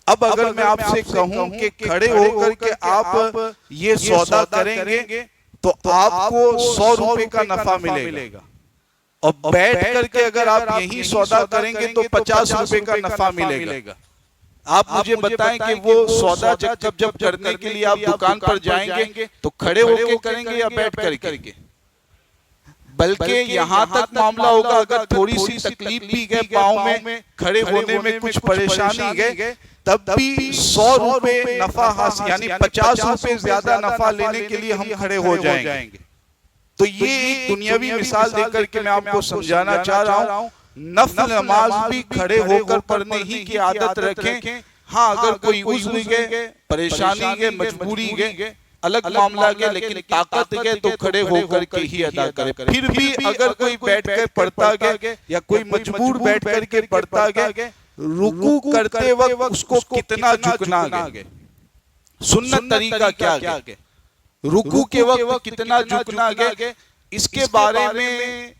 اب اگر میں آپ سے کہوں کہ کھڑے ہو کر کے آپ یہ سودا کریں گے تو آپ کو 100 روپے کا نفع ملے گا، اور بیٹھ کر کے اگر آپ یہی سودا کریں گے تو 50 روپے کا نفع ملے گا۔ آپ مجھے بتائیں کہ وہ سودا جب کرنے کے لیے آپ دکان پر جائیں گے تو کھڑے ہو کے کریں گے یا بیٹھ کر کے؟ بلکہ یہاں تک معاملہ ہوگا اگر تھوڑی سی تکلیف بھی گئے پاؤں میں، کھڑے ہونے میں کچھ پریشانی گئے، تب بھی 100 روپے نفع حاصل، یعنی 50 روپے زیادہ نفع لینے کے لیے ہم کھڑے ہو جائیں گے۔ تو یہ ایک دنیاوی مثال دے کر کے میں آپ کو سمجھانا چاہ رہا ہوں، نفل نماز بھی کھڑے ہو کر پڑھنے ہی کی عادت رکھیں۔ ہاں اگر کوئی عذر گئے، پریشانی گئے، مجبوری گئے، الگ معاملہ گئے، لیکن طاقت گئے تو کھڑے ہو کر کے ہی ادا کرے۔ پھر بھی اگر کوئی بیٹھ کر پڑھتا گئے یا کوئی مجبور بیٹھ کر کے پڑھتا گئے، رکوع کرتے وقت اس کو کتنا جھکنا گئے، سنت طریقہ کیا گئے، رکوع کے وقت کتنا جھکنا گئے، اس کے بارے میں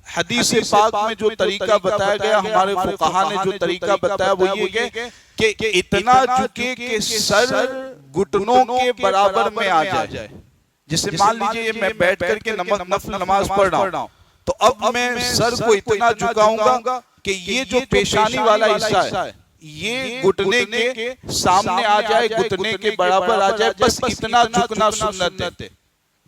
حدیث پاک میں جو طریقہ بتایا گیا، ہمارے فقہا نے جو طریقہ بتایا وہ یہ ہے کہ اتنا جھکے کہ سر گھٹنوں کے برابر میں آ جائے۔ جسے مان لیجئے میں بیٹھ کر کے نفل نماز پڑھ رہا ہوں تو اب میں سر کو اتنا جھکاؤں گا کہ یہ جو پیشانی والا حصہ ہے یہ گھٹنے کے سامنے آ جائے، گھٹنے کے برابر آ جائے، بس اتنا جھکنا سنت ہے۔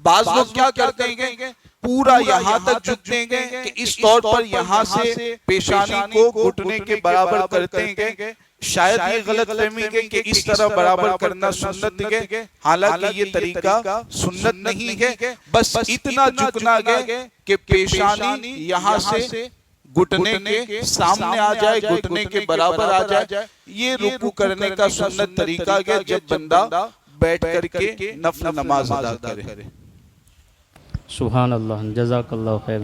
بعض لوگ کیا کرتے ہیں، پورا یہاں تک جھک دیں گے کہ اس طور پر یہاں سے پیشانی کو گھٹنے کے برابر کرتے ہیں۔ شاید یہ غلط فہمی ہے کہ اس طرح برابر کرنا سنت ہے، حالانکہ یہ طریقہ سنت نہیں ہے، بس اتنا جھکنا ہے کہ پیشانی یہاں سے گھٹنے کے سامنے آ جائے، گھٹنے کے برابر آ جائے۔ یہ رکوع کرنے کا سنت طریقہ ہے جب بندہ بیٹھ کر کے نفل نماز ادا کرے۔ سبحان اللہ، جزاک اللہ خیر۔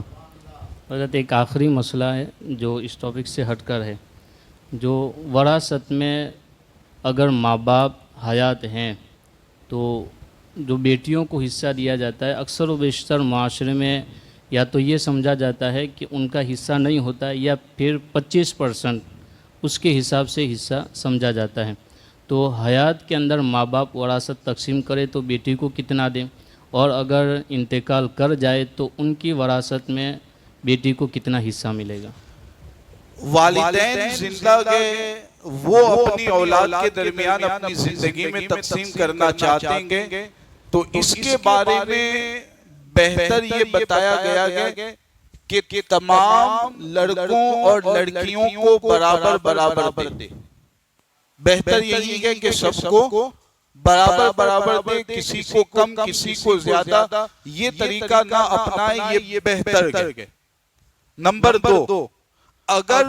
حضرت ایک آخری مسئلہ ہے جو اس ٹاپک سے ہٹ کر ہے، جو وراثت میں اگر ماں باپ حیات ہیں تو جو بیٹیوں کو حصہ دیا جاتا ہے، اکثر و بیشتر معاشرے میں یا تو یہ سمجھا جاتا ہے کہ ان کا حصہ نہیں ہوتا ہے، یا پھر 25% اس کے حساب سے حصہ سمجھا جاتا ہے۔ تو حیات کے اندر ماں باپ وراثت تقسیم کرے تو بیٹی کو کتنا دیں، اور اگر انتقال کر جائے تو ان کی وراثت میں بیٹی کو کتنا حصہ ملے گا؟ والدین زندہ گئے، وہ اپنی اولاد کے درمیان اپنی زندگی میں تقسیم کرنا چاہتے ہیں تو اس کے بارے میں بہتر یہ بتایا گیا ہے کہ تمام لڑکوں اور لڑکیوں کو برابر برابر دے۔ بہتر یہی ہے کہ سب کو برابر برابر دے، کسی کو کم کسی کو زیادہ، یہ طریقہ نہ اپنائیں، یہ بہتر ہے۔ نمبر 2، اگر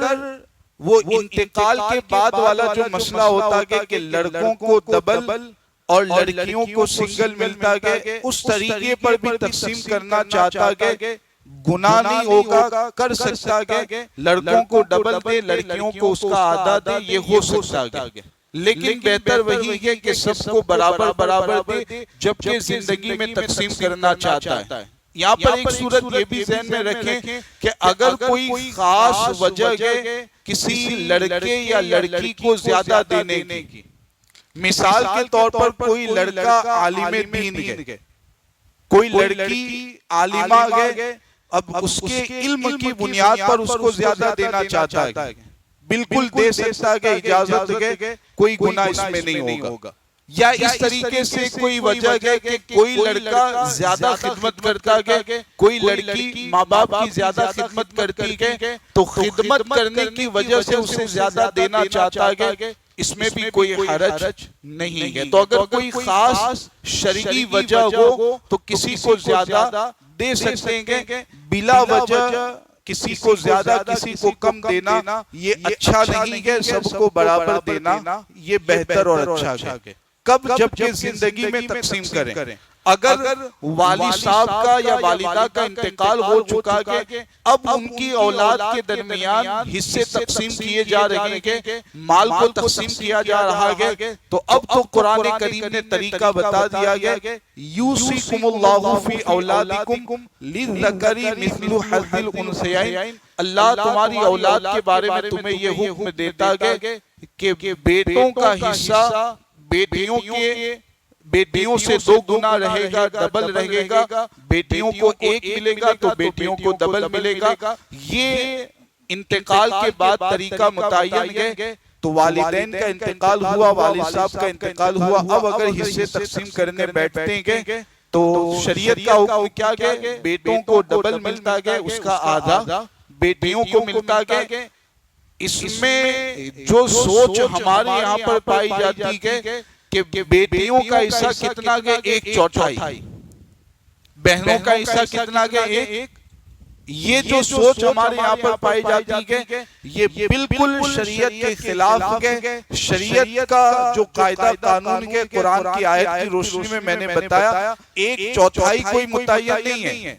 وہ انتقال کے بعد والا جو مسئلہ ہوتا ہے کہ لڑکوں کو ڈبل اور لڑکیوں کو سنگل ملتا ہے، اس طریقے پر بھی تقسیم کرنا چاہتا ہے، گناہ نہیں ہوگا، کر سکتا ہے، لڑکوں کو ڈبل دے، لڑکیوں کو اس کا آدھا دے، یہ ہو سکتا ہے۔ لیکن بہتر وہی ہے کہ سب کو برابر برابر دے جبکہ زندگی میں تقسیم کرنا چاہتا ہے۔ یہاں پر ایک صورت یہ بھی ذہن میں رکھیں کہ اگر کوئی خاص وجہ ہے کسی لڑکے یا لڑکی کو زیادہ دینے کی، مثال کے طور پر کوئی لڑکا عالم دین ہے، کوئی لڑکی عالمہ ہے، اب اس کے علم کی بنیاد پر اس کو زیادہ دینا چاہتا ہے، بالکل دے سکتا ہے، اجازت ہے، کوئی گناہ اس میں نہیں ہوگا۔ یا اس طریقے سے کوئی وجہ ہے کہ کوئی لڑکا زیادہ خدمت کرتا ہے، کوئی لڑکی ماں باپ کی زیادہ خدمت کرتی ہے، تو خدمت کرنے کی وجہ سے اسے زیادہ دینا چاہتا ہے، اس میں بھی کوئی حرج نہیں ہے۔ تو اگر کوئی خاص شرعی وجہ ہو تو کسی کو زیادہ دے سکتے ہیں، بلا وجہ کسی کو زیادہ کسی کو کم دینا یہ اچھا نہیں ہے، سب کو برابر دینا یہ بہتر اور اچھا ہے۔ کب؟ جب کہ زندگی میں تقسیم کریں۔ اگر والد صاحب کا یا والدہ کا انتقال ہو چکا ہے، اب ان کی اولاد کے درمیان حصے تقسیم کیے جا رہے ہیں، مال کو تقسیم کیا جا رہا ہے، تو اب تو قرآن کریم نے طریقہ بتا دیا ہے، یوصیکم اللہ فی اولادکم للذکر مثل حظ الانثیین، اللہ تمہاری اولاد کے بارے میں تمہیں یہ حکم دیتا ہے کہ بیٹوں کا حصہ بیٹیوں سے 2 گنا رہے گا، ڈبل رہے گا، بیٹیوں کو 1 ملے گا تو بیٹیوں کو ڈبل ملے گا۔ یہ انتقال کے بعد طریقہ متعین ہے۔ تو والدین کا انتقال ہوا، والد صاحب کا انتقال ہوا، اب اگر حصے تقسیم کرنے بیٹھتے ہیں تو شریعت کا حکم کیا ہے؟ بیٹوں کو ڈبل ملتا ہے، اس کا آدھا بیٹیوں کو ملتا ہے۔ اس میں جو سوچ ہمارے یہاں پر پائی جاتی ہے کہ بیٹیوں کا حصہ کتنا ہے؟ 1/4، بہنوں کا حصہ کتنا ہے؟ 1۔ یہ جو سوچ ہمارے یہاں پر پائی جاتی ہے یہ بالکل شریعت کے خلاف ہے۔ شریعت کا جو قاعدہ قانون ہے قرآن کی آیت کی روشنی میں میں نے بتایا 1/4 کوئی متعین نہیں ہے،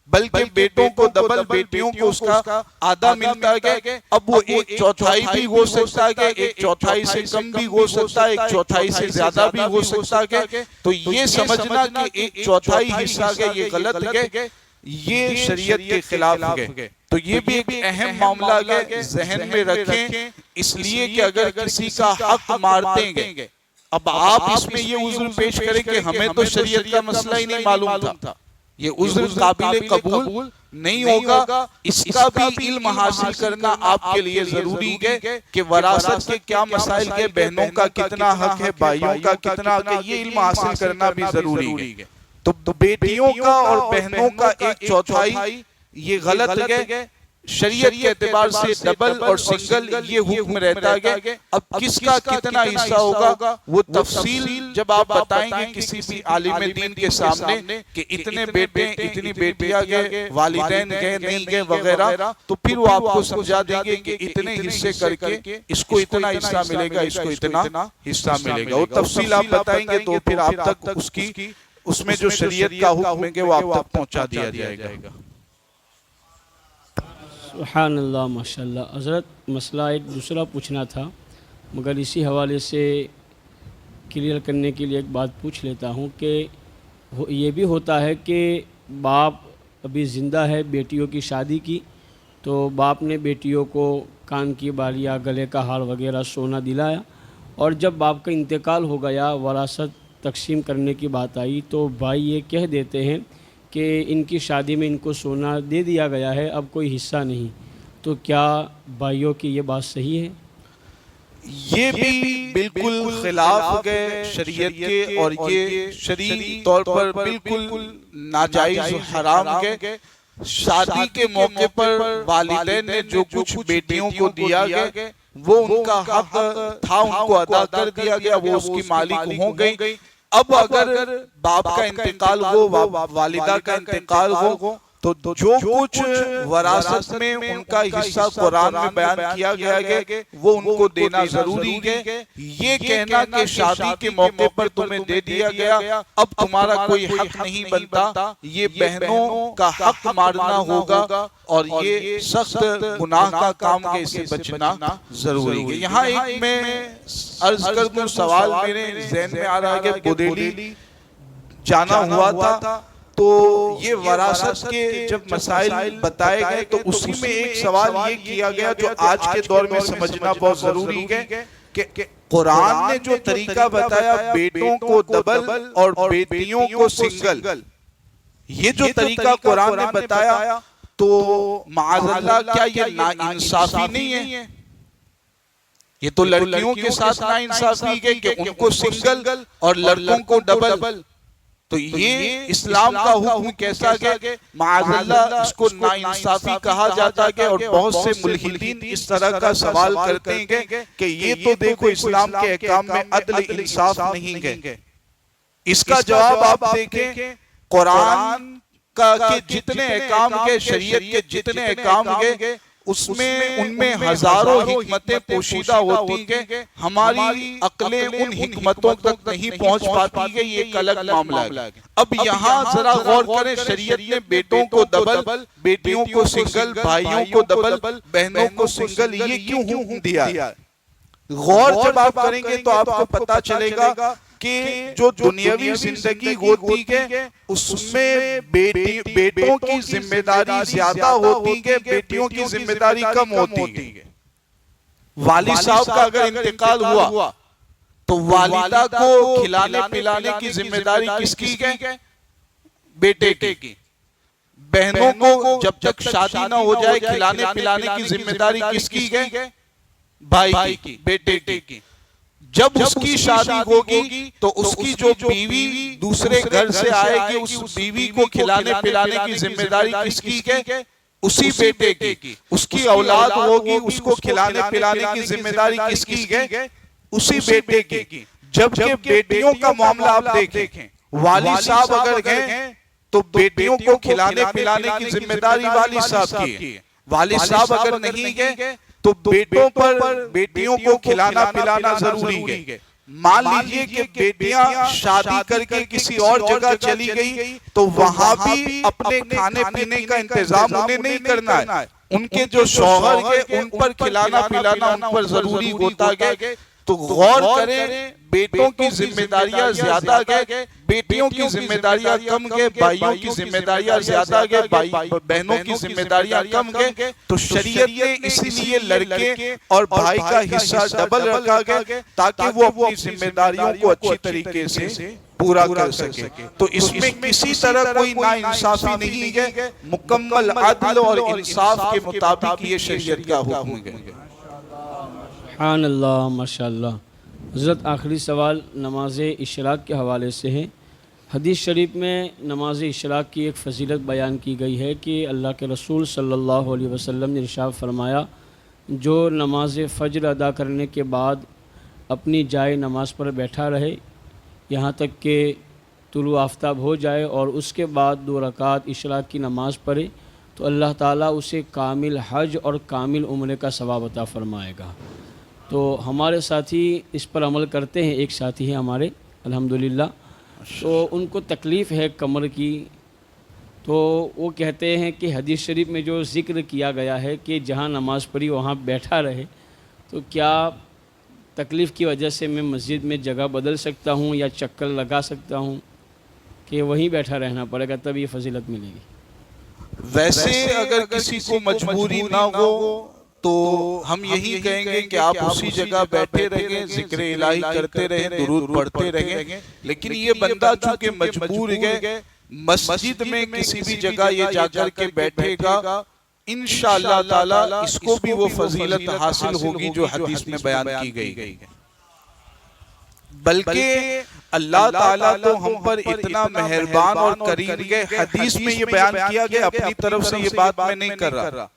بلکہ بیٹوں کو ڈبل، بیٹیوں کو اس کا آدھا ملتا ہے۔ اب وہ 1/4 بھی ہو سکتا ہے، 1/4 سے کم بھی ہو سکتا ہے، 1/4 سے زیادہ بھی ہو سکتا ہے۔ تو یہ سمجھنا کہ 1/4 حصہ ہے یہ غلط ہے، یہ شریعت کے خلاف ہے۔ تو یہ بھی ایک اہم معاملہ ہے، ذہن میں رکھیں، اس لیے کہ اگر کسی کا حق مارتے ہیں، اب آپ اس میں یہ عذر پیش کریں کہ ہمیں تو شریعت کا مسئلہ ہی نہیں معلوم تھا، یہ عذر قابل قبول نہیں ہوگا۔ اس کا بھی علم حاصل کرنا آپ کے لیے ضروری ہے کہ وراثت کے کیا مسائل ہے، بہنوں کا کتنا حق ہے، بھائیوں کا کتنا حق ہے، یہ علم حاصل کرنا بھی ضروری ہے۔ تو بیٹیوں کا اور بہنوں کا 1/4 یہ غلط ہے۔ شریعت کے اعتبار سے ڈبل اور سنگل یہ حکم رہتا ہے۔ اب کس کا کتنا حصہ ہوگا وہ تفصیل جب آپ بتائیں گے کسی بھی عالم دین کے سامنے کہ اتنے بیٹے اتنی بیٹیاں گئے، والدین گئے نہیں گئے وغیرہ، تو پھر وہ آپ کو سمجھا دیں گے کہ اتنے حصے کر کے اس کو اتنا حصہ ملے گا، اس کو اتنا حصہ ملے گا۔ وہ تفصیل آپ بتائیں گے تو پھر آپ تک اس میں جو شریعت کا حکم ہے وہ آپ تک پہنچا دیا جائے گا۔ سبحان اللہ، ماشاءاللہ۔ حضرت مسئلہ ایک دوسرا پوچھنا تھا، مگر اسی حوالے سے کلیئر کرنے کے لیے ایک بات پوچھ لیتا ہوں کہ یہ بھی ہوتا ہے کہ باپ ابھی زندہ ہے، بیٹیوں کی شادی کی تو باپ نے بیٹیوں کو کان کی بالیاں، گلے کا ہار وغیرہ سونا دلایا، اور جب باپ کا انتقال ہو گیا، وراثت تقسیم کرنے کی بات آئی تو بھائی یہ کہہ دیتے ہیں کہ ان کی شادی میں ان کو سونا دے دیا گیا ہے، اب کوئی حصہ نہیں، تو کیا بھائیوں کی یہ بات صحیح ہے؟ یہ بھی بالکل خلاف ہے شریعت کے، اور یہ شرعی طور پر بالکل ناجائز حرام ہے۔ شادی کے موقع پر والدین نے جو کچھ بیٹیوں کو دیا گیا وہ ان کا حق تھا، ان کو ادا کر دیا گیا، وہ اس کی مالک ہو گئی۔ اب اگر باپ کا انتقال ہو، والدہ کا انتقال ہو، تو جو کچھ وراثت میں ان کا حصہ قرآن میں بیان کیا گیا ہے وہ ان کو دینا ضروری ہے۔ یہ کہنا کہ شادی کے موقع پر تمہیں دے دیا گیا اب تمہارا کوئی حق نہیں بنتا، یہ بہنوں کا حق مارنا ہوگا، اور یہ سخت گناہ کا کام ہے، اسے بچنا ضروری ہے۔ یہاں ایک میں عرض کر دوں، سوال میرے ذہن میں آ رہا ہے کہ بودیلی جانا ہوا تھا تو یہ وراثت کے جب مسائل بتائے گئے تو اسی میں ایک سوال یہ کیا گیا جو آج کے دور میں سمجھنا بہت ضروری ہے کہ قرآن نے جو طریقہ بتایا بیٹوں کو ڈبل اور بیٹیوں کو سنگل، یہ جو طریقہ قرآن نے بتایا تو معاذ اللہ کیا یہ ناانصافی نہیں ہے؟ یہ تو لڑکیوں کے ساتھ ناانصافی ہے کہ ان کو سنگل اور لڑکوں کو ڈبل۔ تو یہ اسلام کا حکم کیسا ہے؟ معاذ اللہ اس کو ناانصافی کہا جاتا ہے، اور بہت سے ملحدین اس طرح کا سوال کرتے ہیں کہ یہ تو دیکھو اسلام کے احکام میں عدل انصاف نہیں ہے۔ اس کا جواب آپ دیکھیں، قرآن کا کہ جتنے احکام کے، شریعت کے جتنے احکام کے، اس میں ان میں ہزاروں حکمتیں پوشیدہ ہوتی ہیں، ہماری عقلیں ان حکمتوں تک نہیں پہنچ پاتی ہیں، یہ ایک الگ معاملہ ہے۔ اب یہاں ذرا غور کریں، شریعت نے بیٹوں کو ڈبل، بیٹیوں کو سنگل، بھائیوں کو ڈبل، بہنوں کو سنگل، یہ کیوں حکم دیا ہے؟ غور جب آپ کریں گے تو آپ کو پتا چلے گا کہ جو دنیاوی زندگی ہوتی ہے اس میں بیٹوں کی ذمہ داری زیادہ ہوتی ہے، بیٹیوں کی ذمہ داری کم ہوتی ہے۔ والد صاحب کا اگر انتقال ہوا تو والدہ کو کھلانے پلانے کی ذمہ داری کس کی ہے؟ بیٹے کی۔ بہنوں کو جب تک شادی نہ ہو جائے کھلانے پلانے کی ذمہ داری کس کی ہے؟ بھائی کی، بیٹے کی۔ جب اس کی شادی ہوگی تو اس کی جو بیوی دوسرے گھر سے آئے گی، اس بیوی کو کھلانے پلانے کی ذمہ داری کس کی ہے؟ اسی بیٹے کی۔ اس کی اولاد ہوگی، اس کو کھلانے پلانے کی ذمہ داری کس کی ہے؟ اسی بیٹے کی۔ جبکہ بیٹیوں کا معاملہ آپ دیکھیں، والد صاحب اگر گئے تو بیٹیوں کو کھلانے پلانے کی ذمہ داری والد صاحب کی ہے۔ والد صاحب اگر نہیں گئے تو بیٹوں پر بیٹیوں کو کھلانا پلانا ضروری ہے۔ مان لیجئے کہ بیٹیاں شادی کر کے کسی اور جگہ چلی گئی تو وہاں بھی اپنے کھانے پینے کا انتظام انہیں نہیں کرنا ہے، ان کے جو شوہر ہیں ان پر کھلانا پلانا ان پر ضروری ہوتا ہے۔ تو غور کریں، بیٹوں کی ذمہ داریاں زیادہ گئے، بیٹیوں کی ذمہ داریاں کم گئے، بھائیوں کی ذمہ داریاں زیادہ گئے، بہنوں کی ذمہ داریاں کم گئے۔ تو شریعت نے اسی لیے لڑکے اور بھائی کا حصہ ڈبل رکھا گیا تاکہ وہ اپنی ذمہ داریوں کو اچھی طریقے سے پورا کر سکے۔ تو اس میں کسی طرح کوئی ناانصافی نہیں ہے، مکمل عدل اور انصاف کے مطابق یہ شریعت کا حکم ہے۔ سبحان اللہ، ماشاءاللہ۔ حضرت آخری سوال نماز اشراق کے حوالے سے ہے۔ حدیث شریف میں نماز اشراق کی ایک فضیلت بیان کی گئی ہے کہ اللہ کے رسول صلی اللہ علیہ وسلم نے ارشاد فرمایا، جو نماز فجر ادا کرنے کے بعد اپنی جائے نماز پر بیٹھا رہے یہاں تک کہ طلوع آفتاب ہو جائے اور اس کے بعد 2 رکعت اشراق کی نماز پڑھے تو اللہ تعالیٰ اسے کامل حج اور کامل عمرے کا ثواب عطا فرمائے گا۔ تو ہمارے ساتھی اس پر عمل کرتے ہیں، ایک ساتھی ہیں ہمارے الحمدللہ، تو ان کو تکلیف ہے کمر کی، تو وہ کہتے ہیں کہ حدیث شریف میں جو ذکر کیا گیا ہے کہ جہاں نماز پڑھی وہاں بیٹھا رہے، تو کیا تکلیف کی وجہ سے میں مسجد میں جگہ بدل سکتا ہوں یا چکر لگا سکتا ہوں کہ وہیں بیٹھا رہنا پڑے گا تب یہ فضیلت ملے گی؟ ویسے اگر کسی کو مجبوری نہ ہو تو ہم یہی کہیں گے کہ آپ اسی جگہ بیٹھے رہیں، ذکر الہی کرتے رہیں، درود پڑھتے رہیں، لیکن یہ بندہ چونکہ مجبور ہے مسجد میں کسی بھی جگہ یہ جا کر کے بیٹھے گا، انشاءاللہ تعالی اس کو بھی وہ فضیلت حاصل ہوگی جو حدیث میں بیان کی گئی ہے۔ بلکہ اللہ تعالیٰ تو ہم پر اتنا مہربان اور کریم ہے، حدیث میں یہ بیان کیا گیا، اپنی طرف سے یہ بات میں نہیں کر رہا،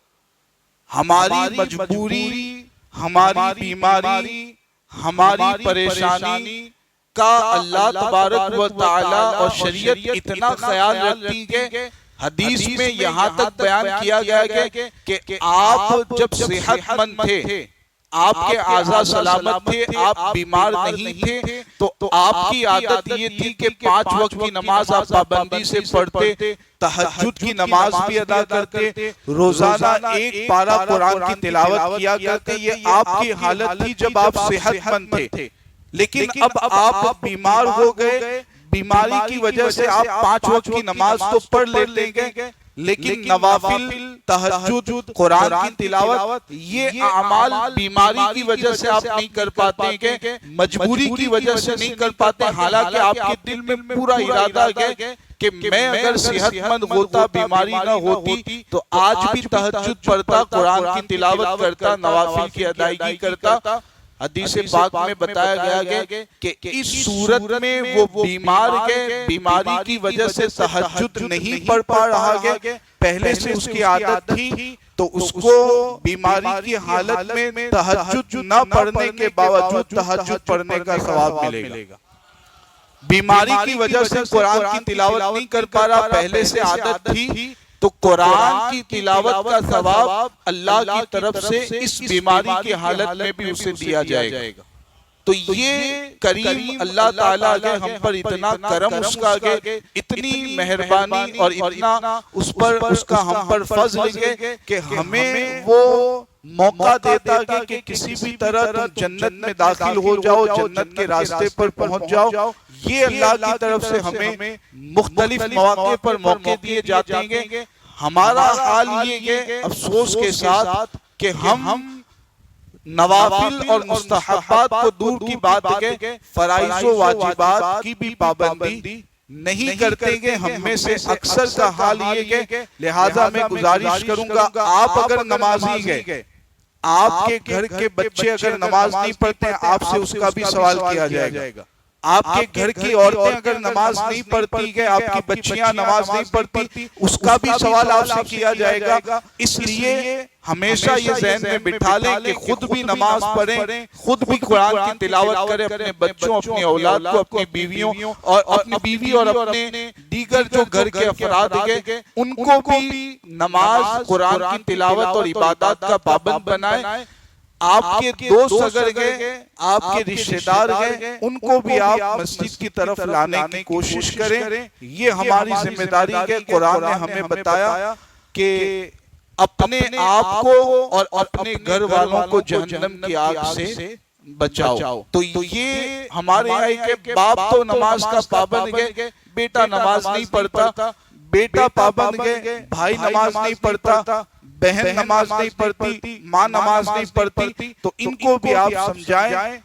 ہماری مجبوری، ہماری بیماری، ہماری پریشانی کا اللہ تبارک و تعالی اور شریعت اتنا خیال رکھتی ہے۔ حدیث میں یہاں تک بیان کیا گیا ہے کہ آپ جب صحت مند تھے، آپ کے اعضاء سلامت تھے، آپ بیمار نہیں تھے، تو آپ کی عادت یہ تھی کہ 5 وقت کی نماز آپ پابندی سے پڑھتے، تہجد کی نماز بھی ادا کرتے، روزانہ 1 پارہ قرآن کی تلاوت کیا کرتے۔ یہ آپ کی حالت تھی جب آپ صحت مند تھے، لیکن اب آپ بیمار ہو گئے، بیماری کی وجہ سے آپ 5 وقت کی نماز تو پڑھ لیتے گے، لیکن نوافل، تہجد، قرآن کی تلاوت، یہ اعمال بیماری کی وجہ سے آپ نہیں کر پاتے ہیں، مجبوری کی وجہ سے نہیں کر پاتے، حالانکہ آپ کے دل میں پورا ارادہ ہے کہ میں اگر صحت مند ہوتا، بیماری نہ ہوتی تو آج بھی تہجد پڑھتا، قرآن کی تلاوت کرتا، نوافل کی ادائیگی کرتا۔ حدیث پاک میں بتایا گیا ہے کہ اس صورت میں وہ بیمار ہے، بیماری کی وجہ سے تہجد نہیں پڑھ پا رہا ہے، پہلے سے اس کی عادت تھی، تو اس کو بیماری کی حالت میں تہجد نہ پڑھنے کے باوجود تہجد پڑھنے کا ثواب ملے گا۔ بیماری کی وجہ سے قرآن کی تلاوت نہیں کر پا رہا، پہلے سے عادت تھی، تو قرآن کی تلاوت کا ثواب اللہ کی طرف سے اس بیماری کی حالت میں بھی اسے دیا جائے گا۔ تو یہ کریم اللہ تعالیٰ کے ہم پر اتنا کرم اس کا آگے، اتنی مہربانی اور اتنا اس کا ہم پر فضل ہے کہ ہمیں وہ موقع دیتا ہے کہ کسی بھی طرح تم جنت میں داخل ہو جاؤ، جنت کے راستے پر پہنچ جاؤ۔ یہ اللہ کی طرف سے ہمیں مختلف مواقع پر موقع دیے جاتے ہیں۔ ہمارا حال یہ ہے افسوس کے ساتھ کہ ہم نوافل اور مستحبات کو دور کی بات ہے، فرائض و واجبات کی بھی پابندی نہیں کرتے ہیں۔ ہم میں سے اکثر کا حال یہ ہے، لہٰذا میں گزارش کروں گا آپ اگر نمازی ہیں، آپ کے گھر کے بچے اگر نماز نہیں پڑھتے ہیں، آپ سے اس کا بھی سوال کیا جائے گا۔ آپ کے گھر کی عورتیں اگر نماز نہیں پڑھتی ہیں، آپ کی بچیاں نماز نہیں پڑھتی، اس کا بھی سوال آپ سے کیا جائے گا۔ اس لیے ہمیشہ یہ ذہن میں بٹھا لیں کہ خود بھی نماز پڑھیں، خود بھی قرآن کی تلاوت کریں، اپنے بچوں، اپنی اولاد کو، اپنی بیویوں اور اپنی بیوی اور اپنے دیگر جو گھر کے افراد ہیں ان کو بھی نماز، قرآن کی تلاوت اور عبادات کا پابند بنائیں۔ آپ کے دوست اگر گئے، آپ کے رشتہ دار گئے، ان کو بھی آپ مسجد کی طرف لانے کی کوشش کریں۔ یہ ہماری ذمہ داری ہے۔ قرآن نے ہمیں بتایا کہ اپنے آپ کو اور اپنے گھر والوں کو جہنم کی آگ سے بچاؤ۔ تو یہ ہمارے یہاں کہ باپ تو نماز کا پابند ہے، بیٹا نماز نہیں پڑھتا، بیٹا پابند ہے، بھائی نماز نہیں پڑھتا، بہن نماز نہیں پڑھتی، ماں نماز نہیں پڑھتی، تو ان کو بھی آپ سمجھائیں۔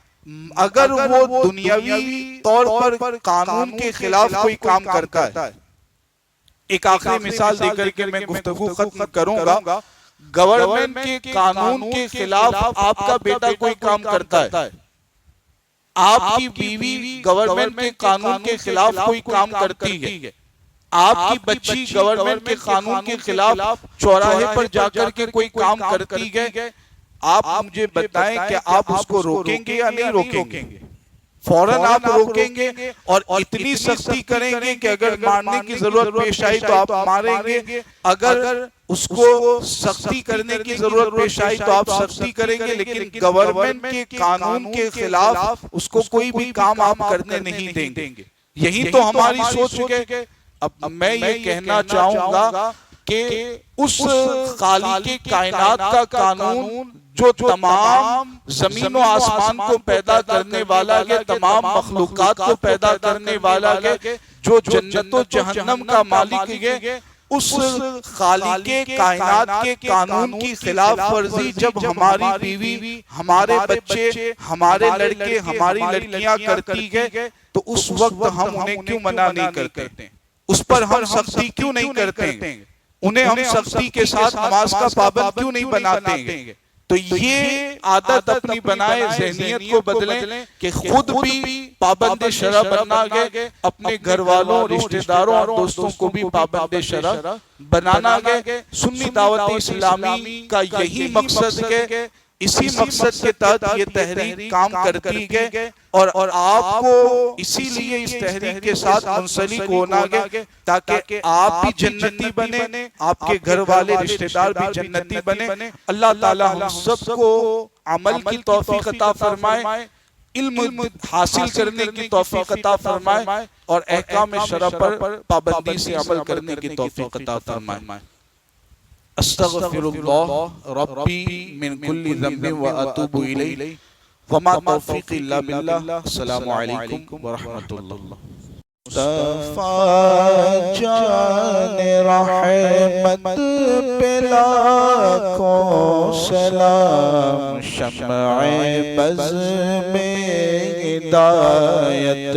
اگر وہ دنیاوی طور پر قانون کے خلاف کوئی کام کرتا ہے، ایک آخری مثال دے کر کے میں گفتگو ختم کروں گا، گورنمنٹ کے قانون کے خلاف آپ کا بیٹا کوئی کام کرتا ہے، آپ کی بیوی گورنمنٹ کے قانون کے خلاف کوئی کام کرتی ہے، آپ کی بچی گورنمنٹ کے قانون کے خلاف چوراہے پر جا کر کے کوئی کام کرتی ہے، آپ مجھے بتائیں کہ آپ اس کو روکیں گے یا نہیں روکیں گے؟ فوراً آپ روکیں گے اور اتنی سختی کریں گے کہ اگر مارنے کی ضرورت پیش آئی تو آپ ماریں گے، اگر اس کو سختی کرنے کی ضرورت پیش آئی تو آپ سختی کریں گے، لیکن گورنمنٹ کے قانون کے خلاف اس کو کوئی بھی کام آپ کرنے نہیں دیں گے۔ یہی تو ہماری سوچ ہے۔ اب میں یہ کہنا چاہوں گا کہ اس خالق کائنات کا قانون جو تمام زمین و آسمان کو پیدا کرنے والا ہے، تمام مخلوقات کو پیدا کرنے والا ہے، جو جنت و جہنم کا مالک ہے، اس خالق کائنات کے قانون کی خلاف ورزی جب ہماری بیوی، ہمارے بچے، ہمارے لڑکے، ہماری لڑکیاں کرتی ہے تو اس وقت ہم انہیں کیوں منع نہیں کرتے؟ اس پر ہم سختی کیوں نہیں کرتے؟ انہیں ہم سختی کے ساتھ نماز کا پابند کیوں نہیں بناتے ہیں؟ تو یہ عادت اپنی بنائے، ذہنیت کو بدلیں کہ خود بھی پابند شرع بننا گئے، اپنے گھر والوں، رشتہ داروں اور دوستوں کو بھی پابند شرع بنانا گئے۔ سنی دعوت اسلامی کا یہی مقصد ہے، اسی مقصد کے تحت یہ تحریک کام کرتی ہے اور آپ کو اسی لیے اس تحریک کے ساتھ منسلک ہونا ہے تاکہ آپ بھی جنتی بنے، آپ کے گھر والے رشتہ دار بھی جنتی بنے۔ اللہ تعالی ہم سب کو عمل کی توفیق عطا فرمائے، علم حاصل کرنے کی توفیق عطا فرمائے اور احکام شرع پر پابندی سے عمل کرنے کی توفیق عطا فرمائے۔ استغفر اللہ ربی من کل ذنب واتوب الیہ وما توفیقی الا باللہ۔ السلام علیکم ورحمۃ اللہ۔ مصطفیٰ جان رحمت پہ لاکھوں سلام، شمع بز میں ہدایت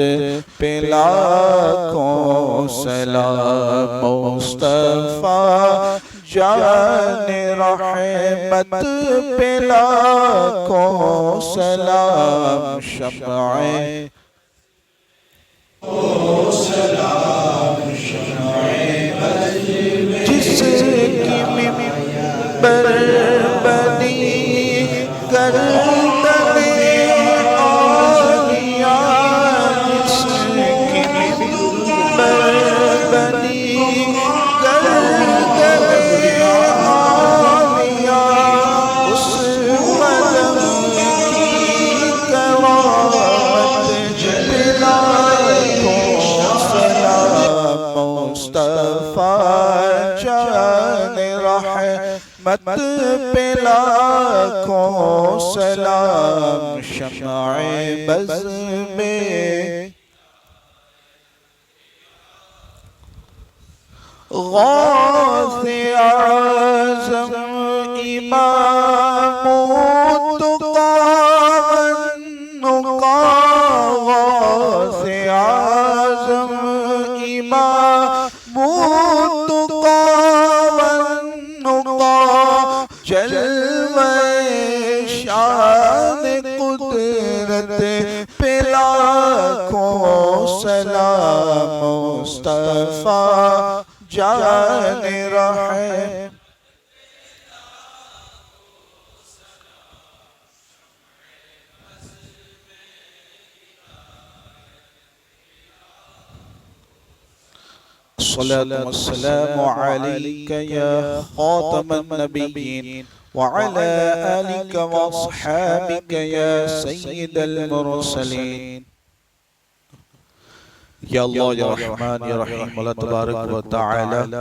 پہ لاکھوں سلام، مصطفیٰ جان رحمت پہ لاکھوں سلام، شمع جس کی ممبر بنی گردن اولیاء، جس کی ممبر بنی گردن مت پہ لاکھوں سلام شمع بز میں غوث اعظم امام تقا والنقا غوث اعظم امام تقا والنقا جلوہ شان قدرت پہ لاکھوں سلام مصطفیٰ جان رحم الصلاة والسلام عليك يا خاتم النبيين وعلى آلك وأصحابك يا سيد المرسلين یا اللہ یا رحمان یا رحیم اللہ تبارک و تعالی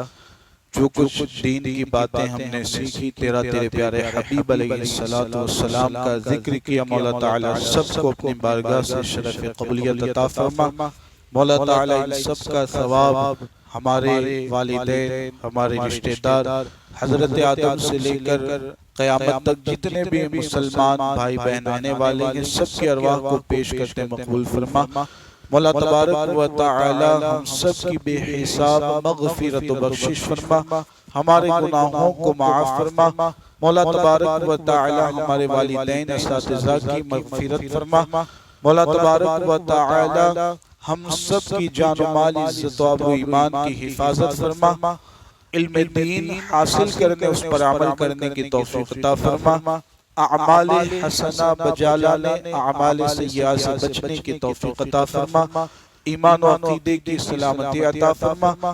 جو کچھ دین کی باتیں ہم نے سیکھی تیرے پیارے حبیب علیہ السلام کا ذکر کیا مولا تعالی سب کو اپنی بارگاہ سے شرف قبولیت عطا فرما مولا تعالی ان سب کا ثواب ہمارے والدین ہمارے رشتہ دار حضرت آدم سے لے کر قیامت تک جتنے بھی مسلمان بھائی بہن آنے والے ہیں سب کی ارواح کو پیش کرتے مقبول فرما مولا تبارک و تعالی ہم سب کی بے حساب مغفرت و بخشش فرما ہمارے گناہوں کو معاف فرما مولا تبارک و تعالی ہمارے والدین اساتذہ کی مغفرت فرما مولا تبارک و تعالی ہم سب کی جان و مال عزت و آب و ایمان کی حفاظت فرما علم دین حاصل کرنے اس پر عمل کرنے کی توفیق عطا فرما اعمال حسنہ بجا لانے اعمال سیئہ سے بچنے کی توفیق عطا فرما ایمان و عقیدے کی سلامتی عطا فرما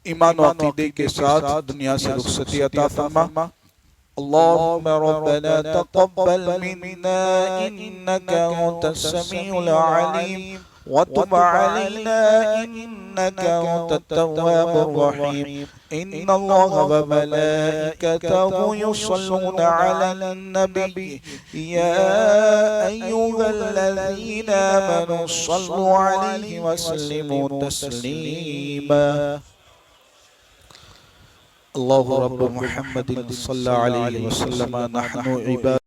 ایمان و عقیدے کے ساتھ دنیا سے رخصتی عطا فرما اللہم ربنا تقبل منا انکا انت السمیع العلیم وتب علينا إنك أنت التواب الرحيم إن الله وملائكته يصلون على النبي يا أيها الذين آمنوا صلوا عليه وسلموا تسليما الله رب محمد صلى عليه وسلم نحن عباد